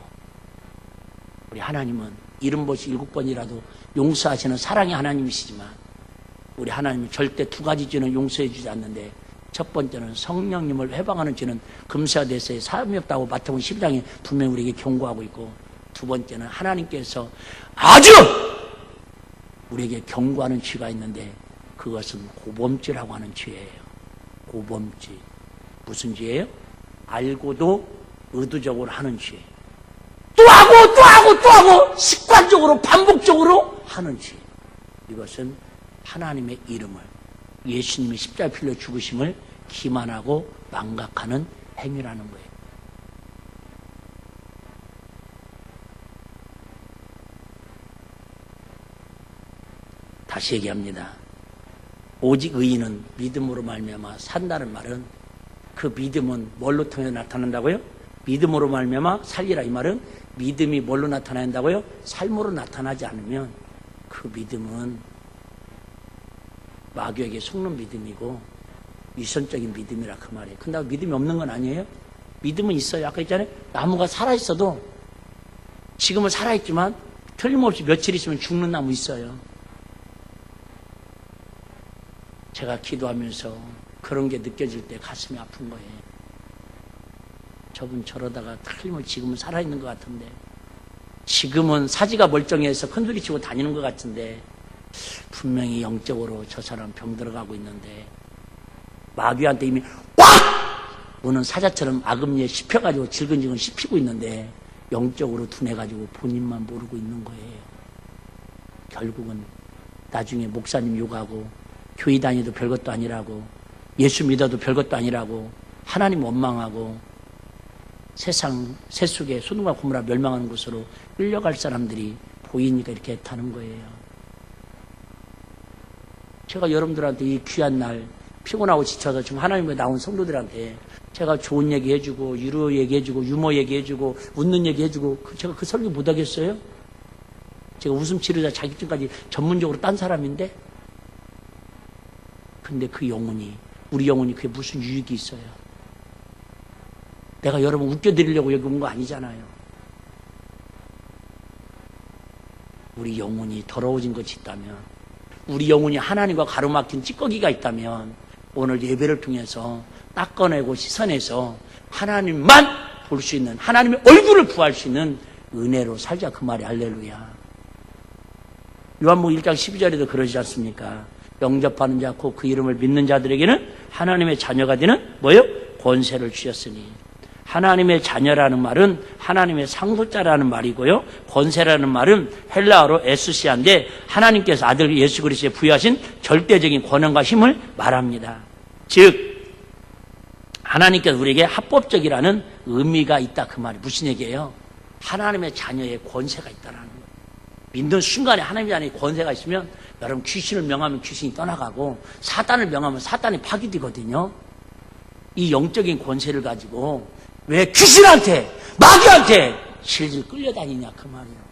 [SPEAKER 2] 우리 하나님은 70번씩 7번이라도 용서하시는 사랑의 하나님이시지만 우리 하나님은 절대 두 가지 죄는 용서해 주지 않는데 첫 번째는 성령님을 회방하는 죄는 금세와 대세에 사함이 없다고 마태복음 12장에 분명히 우리에게 경고하고 있고 두 번째는 하나님께서 아주 우리에게 경고하는 죄가 있는데 그것은 고범죄라고 하는 죄예요. 고범죄. 무슨 죄예요? 알고도 의도적으로 하는 죄. 또 하고 또 하고 또 하고 습관적으로 반복적으로 하는 죄. 이것은 하나님의 이름을 예수님의 십자가에 필려 죽으심을 기만하고 망각하는 행위라는 거예요. 다시 얘기합니다. 오직 의인은 믿음으로 말미암아 산다는 말은 그 믿음은 뭘로 통해 나타난다고요? 믿음으로 말미암아 살리라 이 말은 믿음이 뭘로 나타난다고요? 삶으로 나타나지 않으면 그 믿음은 마귀에게 속는 믿음이고 위선적인 믿음이라 그 말이에요. 근데 믿음이 없는 건 아니에요? 믿음은 있어요. 아까 있잖아요. 나무가 살아있어도 지금은 살아있지만 틀림없이 며칠 있으면 죽는 나무 있어요. 제가 기도하면서 그런 게 느껴질 때 가슴이 아픈 거예요. 저분 저러다가 틀림없이 지금은 살아있는 것 같은데 지금은 사지가 멀쩡해서 큰소리치고 다니는 것 같은데 분명히 영적으로 저 사람 병 들어가고 있는데 마귀한테 이미 꽉! 오는 사자처럼 악음리에 씹혀가지고 질근질근 씹히고 있는데 영적으로 둔해가지고 본인만 모르고 있는 거예요. 결국은 나중에 목사님 욕하고 교회 다니도 별것도 아니라고 예수 믿어도 별것도 아니라고 하나님 원망하고 세상 세속에 소돔과 고모라 멸망하는 곳으로 끌려갈 사람들이 보이니까 이렇게 타는 거예요. 제가 여러분들한테 이 귀한 날 피곤하고 지쳐서 지금 하나님께 나온 성도들한테 제가 좋은 얘기 해주고 위로 얘기해주고 유머 얘기해주고 웃는 얘기 해주고 제가 그 설교 못하겠어요? 제가 웃음 치료자 자격증까지 전문적으로 딴 사람인데 근데 그 영혼이 우리 영혼이 그게 무슨 유익이 있어요? 내가 여러분 웃겨드리려고 여기 온 거 아니잖아요. 우리 영혼이 더러워진 것이 있다면 우리 영혼이 하나님과 가로막힌 찌꺼기가 있다면 오늘 예배를 통해서 닦아내고 씻어내서 하나님만 볼 수 있는 하나님의 얼굴을 구할 수 있는 은혜로 살자 그 말이 할렐루야. 요한복음 1장 12절에도 그러지 않습니까? 영접하는 자 곧 그 이름을 믿는 자들에게는 하나님의 자녀가 되는 뭐예요? 권세를 주셨으니 하나님의 자녀라는 말은 하나님의 상속자라는 말이고요. 권세라는 말은 헬라어로 에스시아인데 하나님께서 아들 예수 그리스도에 부여하신 절대적인 권한과 힘을 말합니다. 즉 하나님께서 우리에게 합법적이라는 의미가 있다. 그 말이 무슨 얘기예요? 하나님의 자녀의 권세가 있다는 거예요. 믿는 순간에 하나님의 자녀의 권세가 있으면 여러분 귀신을 명하면 귀신이 떠나가고 사단을 명하면 사단이 파괴되거든요. 이 영적인 권세를 가지고 왜 귀신한테 마귀한테 실질 끌려다니냐 그 말이에요.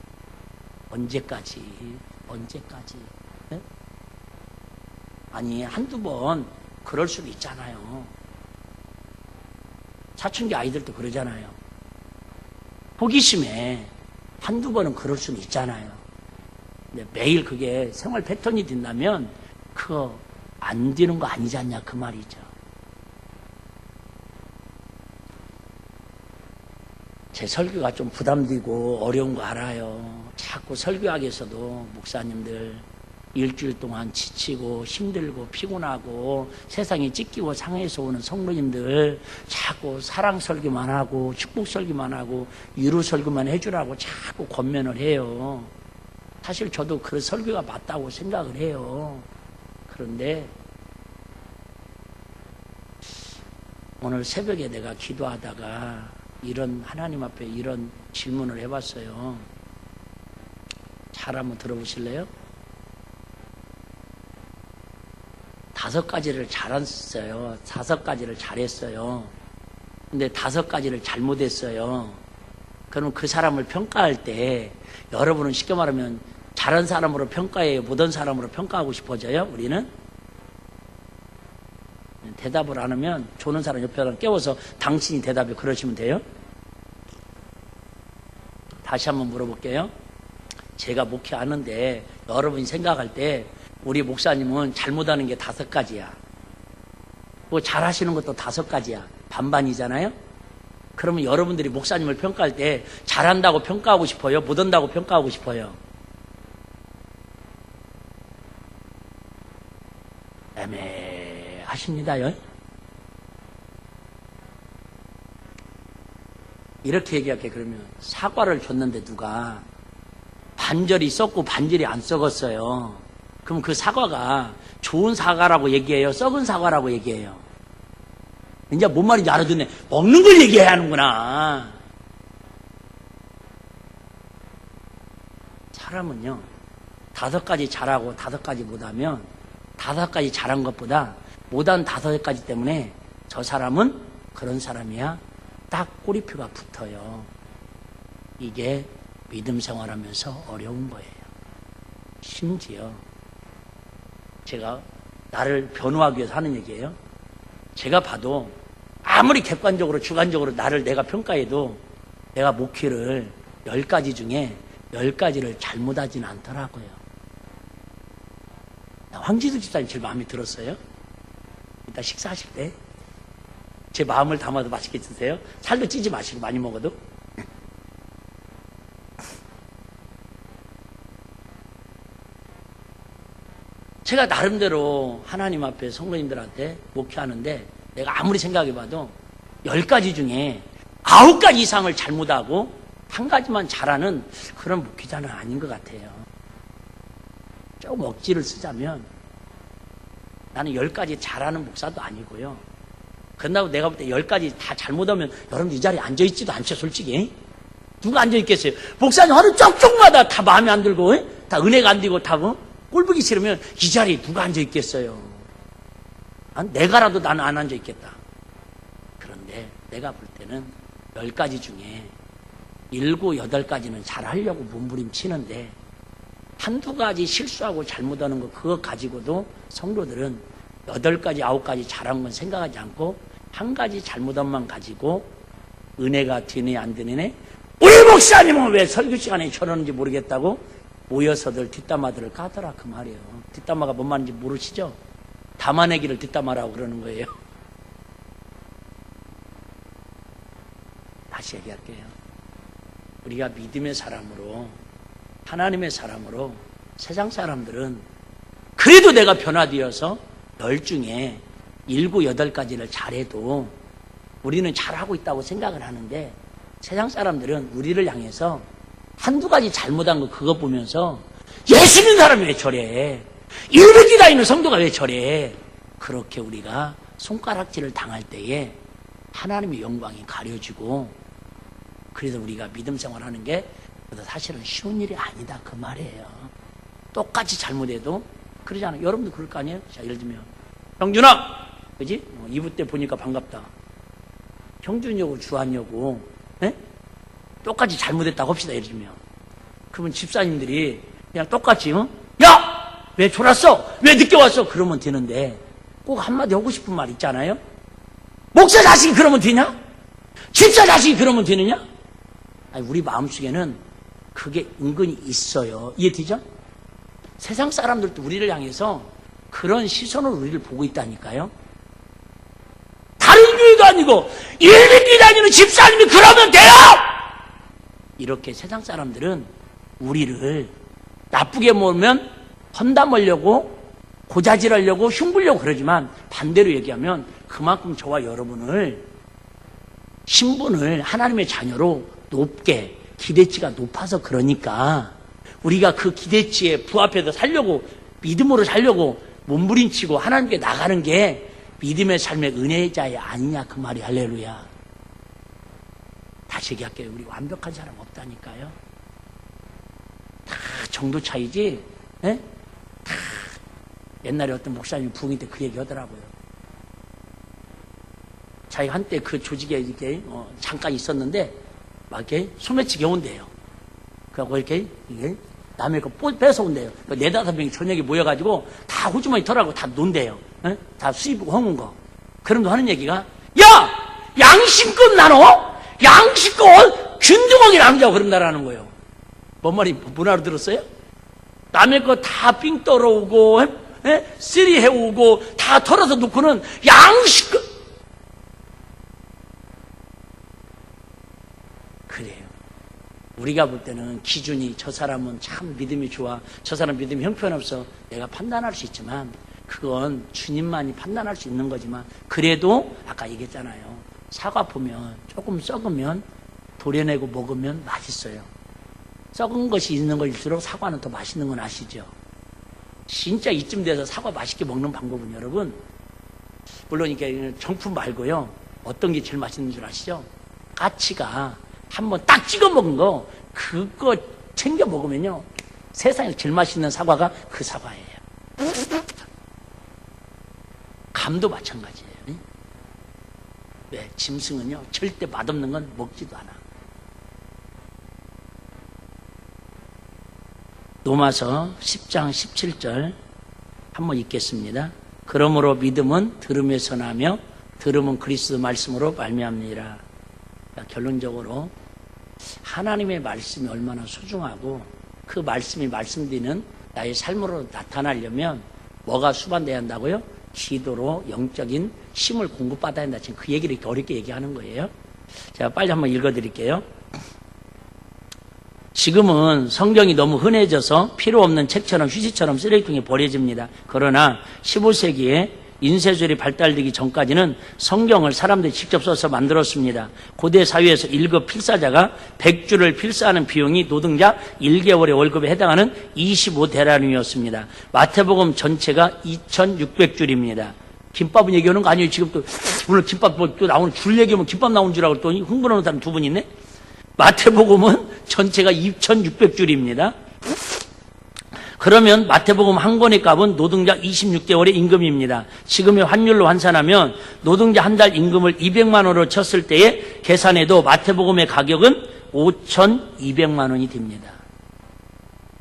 [SPEAKER 2] 언제까지? 네? 아니 한두 번 그럴 수도 있잖아요. 사춘기 아이들도 그러잖아요. 호기심에 한두 번은 그럴 수는 있잖아요. 근데 매일 그게 생활 패턴이 된다면 그거 안 되는 거 아니지 않냐 그 말이죠. 제 설교가 좀 부담되고 어려운 거 알아요. 자꾸 설교하기 위해서도 목사님들 일주일 동안 지치고 힘들고 피곤하고 세상에 찢기고 상해서 오는 성도님들 자꾸 사랑 설교만 하고 축복 설교만 하고 위로 설교만 해주라고 자꾸 권면을 해요. 사실 저도 그 설교가 맞다고 생각을 해요. 그런데 오늘 새벽에 내가 기도하다가 이런 하나님 앞에 이런 질문을 해봤어요. 잘 한번 들어보실래요? 5가지를 잘했어요. 5가지를 잘했어요. 근데 5가지를 잘못했어요. 그럼 그 사람을 평가할 때 여러분은 쉽게 말하면 잘한 사람으로 평가해요? 못한 사람으로 평가하고 싶어져요? 우리는? 대답을 안 하면 조는 사람 옆에 깨워서 당신이 대답해 그러시면 돼요? 다시 한번 물어볼게요. 제가 목회하는데 여러분이 생각할 때 우리 목사님은 잘못하는 게 5가지야. 뭐 잘하시는 것도 5가지야. 반반이잖아요? 그러면 여러분들이 목사님을 평가할 때 잘한다고 평가하고 싶어요? 못한다고 평가하고 싶어요? 애매하십니다요. 이렇게 얘기할게. 그러면 사과를 줬는데 누가 반절이 썩고 반절이 안 썩었어요. 그럼 그 사과가 좋은 사과라고 얘기해요? 썩은 사과라고 얘기해요? 이제 뭔 말인지 알아듣네. 먹는 걸 얘기해야 하는구나. 사람은요 5가지 잘하고 5가지 못하면 5가지 잘한 것보다 못한 5가지 때문에 저 사람은 그런 사람이야 딱 꼬리표가 붙어요. 이게 믿음 생활하면서 어려운 거예요. 심지어 제가 나를 변호하기 위해서 하는 얘기예요. 제가 봐도 아무리 객관적으로 주관적으로 나를 내가 평가해도 내가 목회를 10가지 중에 10가지를 잘못하지는 않더라고요. 황지수 집사님 제일 마음에 들었어요. 이따 식사하실 때 제 마음을 담아도 맛있게 드세요. 살도 찌지 마시고 많이 먹어도. 제가 나름대로 하나님 앞에 성도님들한테 목회하는데 내가 아무리 생각해봐도 10가지 중에 9가지 이상을 잘못하고 1가지만 잘하는 그런 목회자는 아닌 것 같아요. 조금 억지를 쓰자면 나는 10가지 잘하는 목사도 아니고요. 그런다고 내가 볼 때 10가지 다 잘못하면 여러분들 이 자리에 앉아있지도 않죠, 솔직히. 누가 앉아있겠어요? 목사님 하루 쪽쪽마다 다 마음에 안 들고 다 은혜가 안 되고 다 꼴보기 싫으면 이 자리에 누가 앉아있겠어요? 내가라도 나는 안 앉아있겠다. 그런데 내가 볼 때는 10가지 중에 7, 8가지는 잘하려고 몸부림치는데 한두 가지 실수하고 잘못하는 거 그거 가지고도 성도들은 8가지, 9가지 잘한 건 생각하지 않고 1가지 잘못한만 가지고 은혜가 되네 안 되네 우리 목사님은 왜 설교 시간에 저러는지 모르겠다고 모여서들 뒷담화들을 까더라 그 말이에요. 뒷담화가 뭔 말인지 모르시죠? 담아내기를 뒷담화라고 그러는 거예요. 다시 얘기할게요. 우리가 믿음의 사람으로 하나님의 사람으로 세상 사람들은 그래도 내가 변화되어서 10 중에 7, 8가지를 잘해도 우리는 잘하고 있다고 생각을 하는데 세상 사람들은 우리를 향해서 한두 가지 잘못한 거 그거 보면서 예수 믿는 사람이 왜 저래? 200이 다니는 성도가 왜 저래? 그렇게 우리가 손가락질을 당할 때에 하나님의 영광이 가려지고, 그래서 우리가 믿음 생활하는 게 사실은 쉬운 일이 아니다 그 말이에요. 똑같이 잘못해도 그러잖아요. 여러분도 그럴 거 아니에요? 자, 예를 들면 형준아, 그지? 2부 때 보니까 반갑다. 형준이하고 주한이하고 똑같이 잘못했다고 합시다. 예를 들면 그러면 집사님들이 그냥 똑같이 야! 왜 졸았어? 왜 늦게 왔어? 그러면 되는데 꼭 한마디 하고 싶은 말 있잖아요. 목사 자식이 그러면 되냐? 집사 자식이 그러면 되느냐? 아니, 우리 마음속에는 그게 은근히 있어요. 이해되죠? 세상 사람들도 우리를 향해서 그런 시선으로 우리를 보고 있다니까요. 다른 교회도 아니고 일일이 다니는 집사님이 그러면 돼요! 이렇게 세상 사람들은 우리를 나쁘게 보면 험담하려고 고자질하려고 흉보려고 그러지만, 반대로 얘기하면 그만큼 저와 여러분을 신분을 하나님의 자녀로 높게, 기대치가 높아서 그러니까 우리가 그 기대치에 부합해서 살려고, 믿음으로 살려고 몸부림치고 하나님께 나가는 게 믿음의 삶의 은혜자야 아니냐 그 말이. 할렐루야. 다시 얘기할게요. 우리 완벽한 사람 없다니까요. 다 정도 차이지. 다 옛날에 어떤 목사님이 부흥회 때 그 얘기 하더라고요. 자기가 한때 그 조직에 이렇게 잠깐 있었는데 막 이렇게 소매치기 온대요. 그래갖고 이렇게 남의 거 뺏어온대요. 4-5명이 저녁에 모여가지고 다 호주머니 털하고 다 논대요. 다 수입 허문 거. 그럼 하는 얘기가, 야! 양심껏 나눠? 양심껏 균등하게 남자고 그런다라는 거예요. 뭔 말이 문화로 들었어요? 남의 거 다 삥 떨어오고 쓰리 해오고 다 털어서 놓고는 양심껏. 그래요. 우리가 볼 때는 기준이 저 사람은 참 믿음이 좋아, 저 사람 믿음이 형편없어, 내가 판단할 수 있지만 그건 주님만이 판단할 수 있는 거지만, 그래도 아까 얘기했잖아요. 사과 보면 조금 썩으면 도려내고 먹으면 맛있어요. 썩은 것이 있는 것일수록 사과는 더 맛있는 건 아시죠? 진짜 이쯤 돼서 사과 맛있게 먹는 방법은 여러분, 물론 이게 정품 말고요, 어떤 게 제일 맛있는 줄 아시죠? 까치가 한번 딱 찍어 먹은 거, 그거 챙겨 먹으면요, 세상에서 제일 맛있는 사과가 그 사과예요. 감도 마찬가지예요. 왜? 짐승은요, 절대 맛없는 건 먹지도 않아. 로마서 10장 17절 한번 읽겠습니다. 그러므로 믿음은 들음에서 나며 들음은 그리스도 말씀으로 말미암니라. 결론적으로 하나님의 말씀이 얼마나 소중하고 그 말씀이 말씀드리는 나의 삶으로 나타나려면 뭐가 수반돼야 한다고요? 기도로 영적인 힘을 공급받아야 한다. 지금 그 얘기를 이렇게 어렵게 얘기하는 거예요. 제가 빨리 한번 읽어드릴게요. 지금은 성경이 너무 흔해져서 필요 없는 책처럼 휴지처럼 쓰레기통에 버려집니다. 그러나 15세기에 인쇄술이 발달되기 전까지는 성경을 사람들이 직접 써서 만들었습니다. 고대 사회에서 1급 필사자가 100주를 필사하는 비용이 노동자 1개월의 월급에 해당하는 25데나리온이었습니다. 마태복음 전체가 2600줄입니다. 김밥은 얘기하는 거 아니에요. 지금 또 오늘 김밥 또 나오는 줄 얘기하면 김밥 나오는 줄 알고 또 흥분하는 사람 두 분 있네. 마태복음은 전체가 2600줄입니다. 그러면 마태복음 한 권의 값은 노동자 26개월의 임금입니다. 지금의 환율로 환산하면 노동자 한 달 임금을 200만 원으로 쳤을 때에 계산해도 마태복음의 가격은 5,200만 원이 됩니다.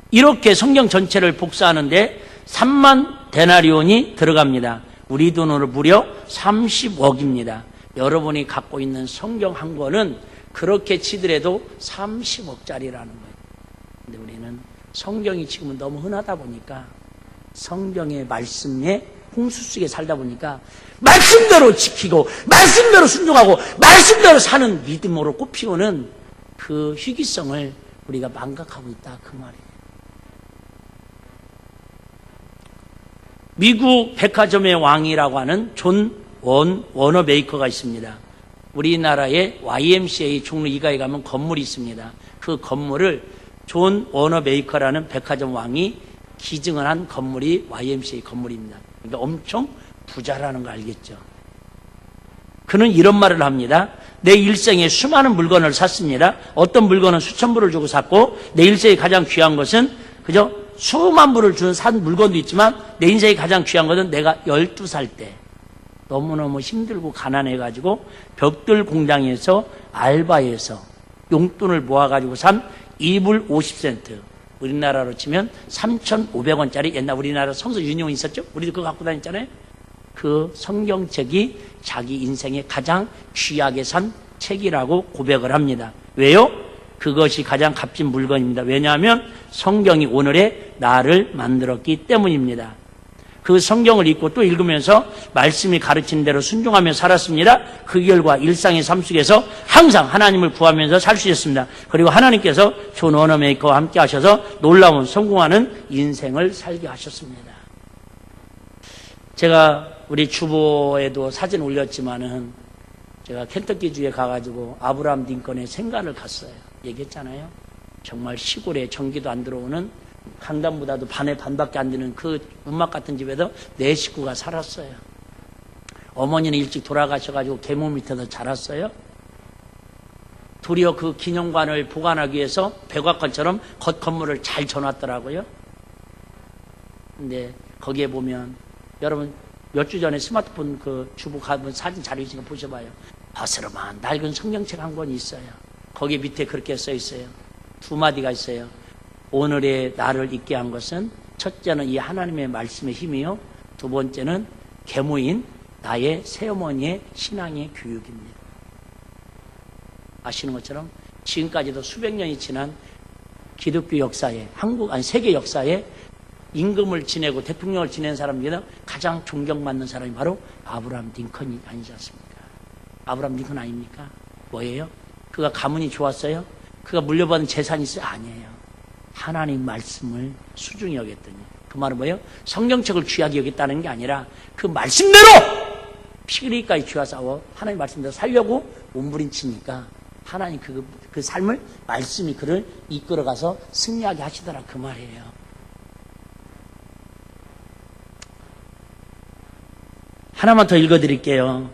[SPEAKER 2] 이렇게 성경 전체를 복사하는데 3만 데나리온이 들어갑니다. 우리 돈으로 무려 30억입니다. 여러분이 갖고 있는 성경 한 권은 그렇게 치더라도 30억짜리라는 거예요. 근데 우리는 성경이 지금은 너무 흔하다 보니까, 성경의 말씀에 홍수 속에 살다 보니까 말씀대로 지키고 말씀대로 순종하고 말씀대로 사는 믿음으로 꼽히오는 그 희귀성을 우리가 망각하고 있다 그 말이에요. 미국 백화점의 왕이라고 하는 존 워너베이커가 있습니다. 우리나라의 YMCA 종로 2가에 가면 건물이 있습니다. 그 건물을 존 워너베이커라는 백화점 왕이 기증을 한 건물이 YMCA 건물입니다. 그러니까 엄청 부자라는 거 알겠죠? 그는 이런 말을 합니다. 내 일생에 수많은 물건을 샀습니다. 어떤 물건은 수천 불을 주고 샀고 내 일생에 가장 귀한 것은 그저 수만 불을 준 산 물건도 있지만 내 인생에 가장 귀한 것은 내가 12살 때 너무너무 힘들고 가난해가지고 벽돌 공장에서 알바해서 용돈을 모아가지고 산 2불 50센트. 우리나라로 치면 3,500원짜리 옛날 우리나라 성서 윤용이 있었죠? 우리도 그거 갖고 다녔잖아요. 그 성경책이 자기 인생에 가장 귀하게 산 책이라고 고백을 합니다. 왜요? 그것이 가장 값진 물건입니다. 왜냐하면 성경이 오늘의 나를 만들었기 때문입니다. 그 성경을 읽고 또 읽으면서 말씀이 가르치는 대로 순종하며 살았습니다. 그 결과 일상의 삶 속에서 항상 하나님을 구하면서 살 수 있었습니다. 그리고 하나님께서 존 워너메이커와 함께 하셔서 놀라운 성공하는 인생을 살게 하셨습니다. 제가 우리 주보에도 사진 올렸지만은 제가 켄터키주에 가가지고 아브라함 링컨의 생가를 갔어요. 얘기했잖아요. 정말 시골에 전기도 안 들어오는 강단보다도 반의 반밖에 안 되는 그 운막 같은 집에서 네 식구가 살았어요. 어머니는 일찍 돌아가셔가지고 계모 밑에서 자랐어요. 도리어 그 기념관을 보관하기 위해서 백악관처럼 겉 건물을 잘 져놨더라고요. 근데 거기에 보면 여러분 몇 주 전에 스마트폰 그 주부 가본 사진 자료 있으니까 보셔봐요. 어스름한 낡은 성경책 한 권이 있어요. 거기 밑에 그렇게 써 있어요. 두 마디가 있어요. 오늘의 나를 있게 한 것은 첫째는 이 하나님의 말씀의 힘이요. 두 번째는 계모인 나의 새어머니의 신앙의 교육입니다. 아시는 것처럼 지금까지도 수백 년이 지난 기독교 역사에 세계 역사에 임금을 지내고 대통령을 지낸 사람 중에 가장 존경받는 사람이 바로 아브라함 링컨이 아니지 않습니까? 아브라함 링컨 아닙니까? 뭐예요? 그가 가문이 좋았어요? 그가 물려받은 재산이 있어요? 아니에요. 하나님 말씀을 수중히 여겼더니 그 말은 뭐예요? 성경책을 귀하게 여겼다는 게 아니라 그 말씀대로 피 흘리기까지 쥐와 싸워 하나님 말씀대로 살려고 몸부림치니까 하나님 그 삶을 말씀이 그를 이끌어가서 승리하게 하시더라 그 말이에요. 하나만 더 읽어드릴게요.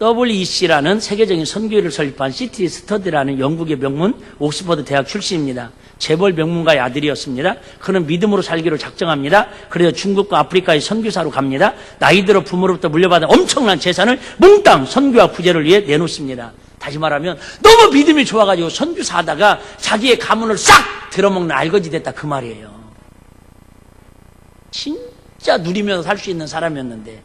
[SPEAKER 2] WEC라는 세계적인 선교회를 설립한 시티 스터디라는 영국의 명문 옥스퍼드 대학 출신입니다. 재벌 명문가의 아들이었습니다. 그는 믿음으로 살기로 작정합니다. 그래서 중국과 아프리카의 선교사로 갑니다. 나이 들어 부모로부터 물려받은 엄청난 재산을 몽땅 선교와 구제를 위해 내놓습니다. 다시 말하면 너무 믿음이 좋아가지고 선교사 하다가 자기의 가문을 싹 들어먹는 알거지 됐다 그 말이에요. 진짜 누리면서 살 수 있는 사람이었는데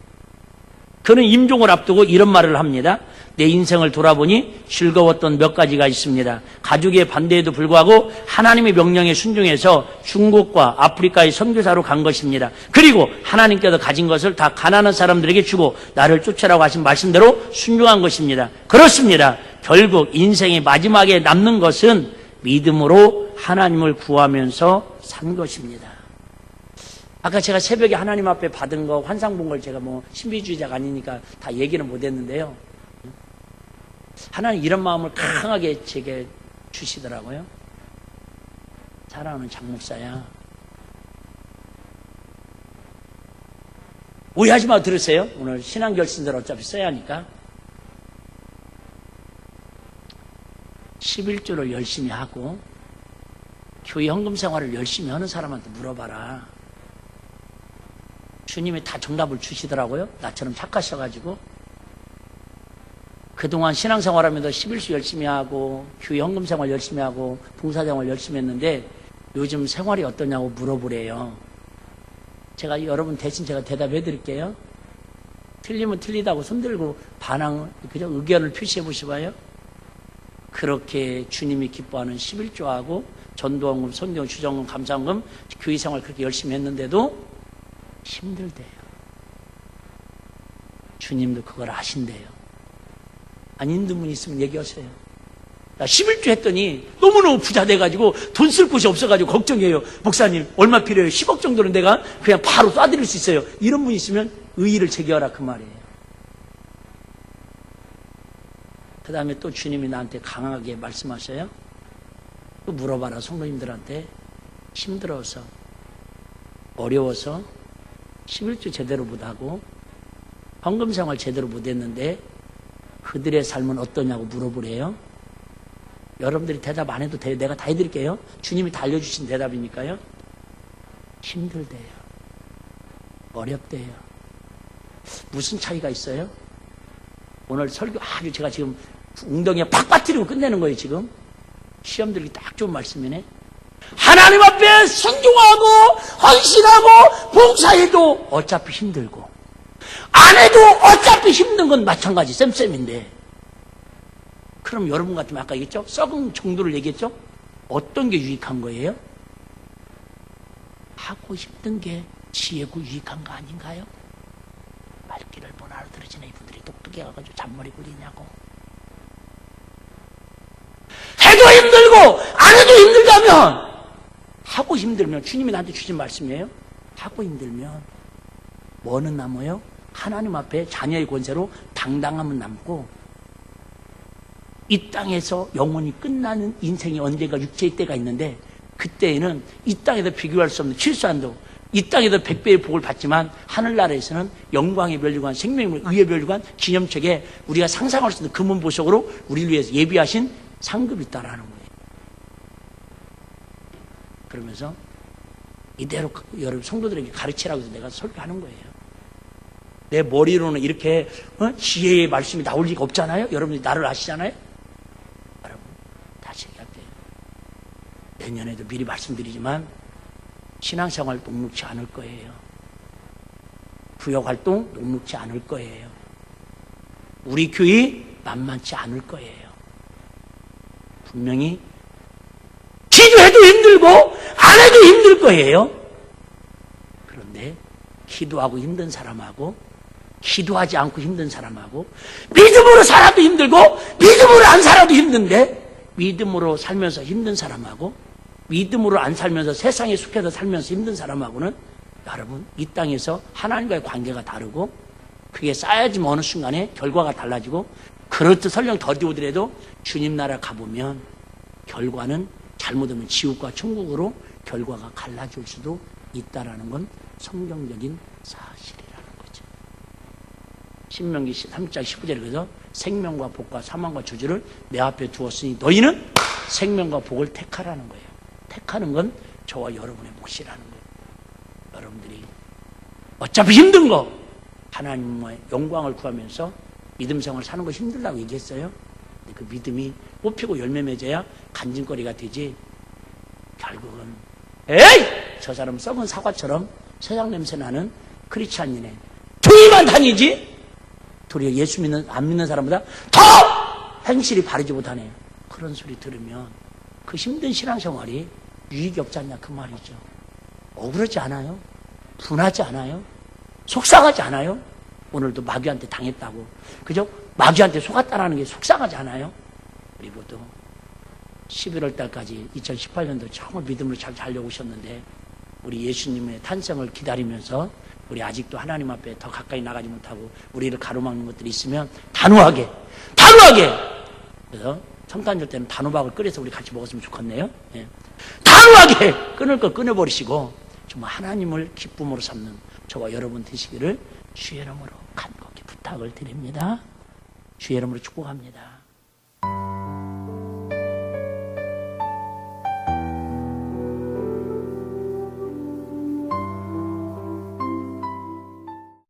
[SPEAKER 2] 그는 임종을 앞두고 이런 말을 합니다. 내 인생을 돌아보니 즐거웠던 몇 가지가 있습니다. 가족의 반대에도 불구하고 하나님의 명령에 순종해서 중국과 아프리카의 선교사로 간 것입니다. 그리고 하나님께서 가진 것을 다 가난한 사람들에게 주고 나를 쫓아라고 하신 말씀대로 순종한 것입니다. 그렇습니다. 결국 인생의 마지막에 남는 것은 믿음으로 하나님을 구하면서 산 것입니다. 아까 제가 새벽에 하나님 앞에 받은 거, 환상 본 걸 제가 신비주의자가 아니니까 다 얘기는 못 했는데요. 하나님 이런 마음을 강하게 제게 주시더라고요. 사랑하는 장목사야. 오해하지 마고 들으세요. 오늘 신앙결신들 어차피 써야 하니까. 11조를 열심히 하고 교회 헌금 생활을 열심히 하는 사람한테 물어봐라. 주님이 다 정답을 주시더라고요. 나처럼 착하셔가지고. 그동안 신앙생활하면서 11수 열심히 하고 교회 헌금생활 열심히 하고 봉사생활 열심히 했는데 요즘 생활이 어떠냐고 물어보래요. 제가 여러분 대신 제가 대답해 드릴게요. 틀리면 틀리다고 손들고 그저 의견을 표시해 보시봐요. 그렇게 주님이 기뻐하는 11조하고 전도헌금, 선교, 주정금, 감사헌금, 교회생활 그렇게 열심히 했는데도 힘들대요. 주님도 그걸 아신대요. 안 힘든 분 있으면 얘기하세요. 나 11조 했더니 너무너무 부자 돼가지고 돈 쓸 곳이 없어가지고 걱정이에요. 목사님 얼마 필요해요? 10억 정도는 내가 그냥 바로 쏴드릴 수 있어요. 이런 분 있으면 의의를 제기하라 그 말이에요. 그 다음에 또 주님이 나한테 강하게 말씀하셔요. 또 물어봐라 성도님들한테. 힘들어서 어려워서 11조 제대로 못하고 헌금생활 제대로 못했는데 그들의 삶은 어떠냐고 물어보래요. 여러분들이 대답 안 해도 돼요. 내가 다 해드릴게요. 주님이 다 알려주신 대답이니까요. 힘들대요. 어렵대요. 무슨 차이가 있어요? 오늘 설교 아주 제가 지금 웅덩이에 팍 빠뜨리고 끝내는 거예요, 지금. 시험 들기 딱 좋은 말씀이네. 하나님 앞에 순종하고 헌신하고 봉사해도 어차피 힘들고 안 해도 어차피 힘든 건 마찬가지 쌤쌤인데, 그럼 여러분 같으면 아까 얘기했죠? 썩은 정도를 얘기했죠? 어떤 게 유익한 거예요? 하고 힘든 게 지혜고 유익한 거 아닌가요? 말귀를 못 알아들으시네. 이분들이 똑똑해가지고 잔머리 굴리냐고. 해도 힘들고 안 해도 힘들다면, 하고 힘들면, 주님이 나한테 주신 말씀이에요. 하고 힘들면 뭐는 남아요? 하나님 앞에 자녀의 권세로 당당함은 남고, 이 땅에서 영원히 끝나는 인생이 언젠가 육체의 때가 있는데, 그때에는 이 땅에서 비교할 수 없는 실수한도, 이 땅에서 100배의 복을 받지만 하늘나라에서는 영광의 멸류관, 생명의 의의 멸류관, 기념책에 우리가 상상할 수 있는 금은 보석으로 우리를 위해서 예비하신 상급이 있다라는 거예요. 그러면서 이대로 여러분 성도들에게 가르치라고 해서 내가 설교하는 거예요. 내 머리로는 이렇게 지혜의 말씀이 나올 리가 없잖아요. 여러분들이 나를 아시잖아요. 여러분 다시 얘기할게요. 내년에도 미리 말씀드리지만 신앙생활 녹록지 않을 거예요. 부역활동 녹록지 않을 거예요. 우리 교회 만만치 않을 거예요. 분명히 기도해도 힘들고 안 해도 힘들 거예요. 그런데 기도하고 힘든 사람하고 기도하지 않고 힘든 사람하고, 믿음으로 살아도 힘들고 믿음으로 안 살아도 힘든데, 믿음으로 살면서 힘든 사람하고 믿음으로 안 살면서 세상에 속해서 살면서 힘든 사람하고는 여러분 이 땅에서 하나님과의 관계가 다르고, 그게 쌓여지면 어느 순간에 결과가 달라지고, 그렇듯 설령 더디오더라도 주님 나라 가보면 결과는 잘못하면 지옥과 천국으로 결과가 갈라질 수도 있다라는 건 성경적인 사실이라는 거죠. 신명기 3장 19절에 그래서 생명과 복과 사망과 저주를 내 앞에 두었으니 너희는 생명과 복을 택하라는 거예요. 택하는 건 저와 여러분의 몫이라는 거예요. 여러분들이 어차피 힘든 거 하나님의 영광을 구하면서 믿음 생활 사는 거 힘들다고 얘기했어요. 근데 그 믿음이 뽑히고 열매 맺어야 간증거리가 되지, 결국은 에이! 저 사람 썩은 사과처럼 세상 냄새 나는 크리스찬이네, 교회만 다니지 도리어 예수 믿는 안 믿는 사람보다 더 행실이 바르지 못하네, 그런 소리 들으면 그 힘든 신앙생활이 유익이 없지 않냐 그 말이죠. 억울하지 않아요? 분하지 않아요? 속상하지 않아요? 오늘도 마귀한테 당했다고 그죠? 마귀한테 속았다라는 게 속상하지 않아요? 그리고 또 11월 달까지 2018년도 정말 믿음으로 잘 살려오셨는데, 우리 예수님의 탄생을 기다리면서 우리 아직도 하나님 앞에 더 가까이 나가지 못하고 우리를 가로막는 것들이 있으면 단호하게 그래서 성탄절 때는 단호박을 끓여서 우리 같이 먹었으면 좋겠네요. 예. 단호하게 끊을 거 끊어버리시고 정말 하나님을 기쁨으로 삼는 저와 여러분 되시기를 주의 이름으로 간곡히 부탁을 드립니다. 주의 이름으로 축복합니다.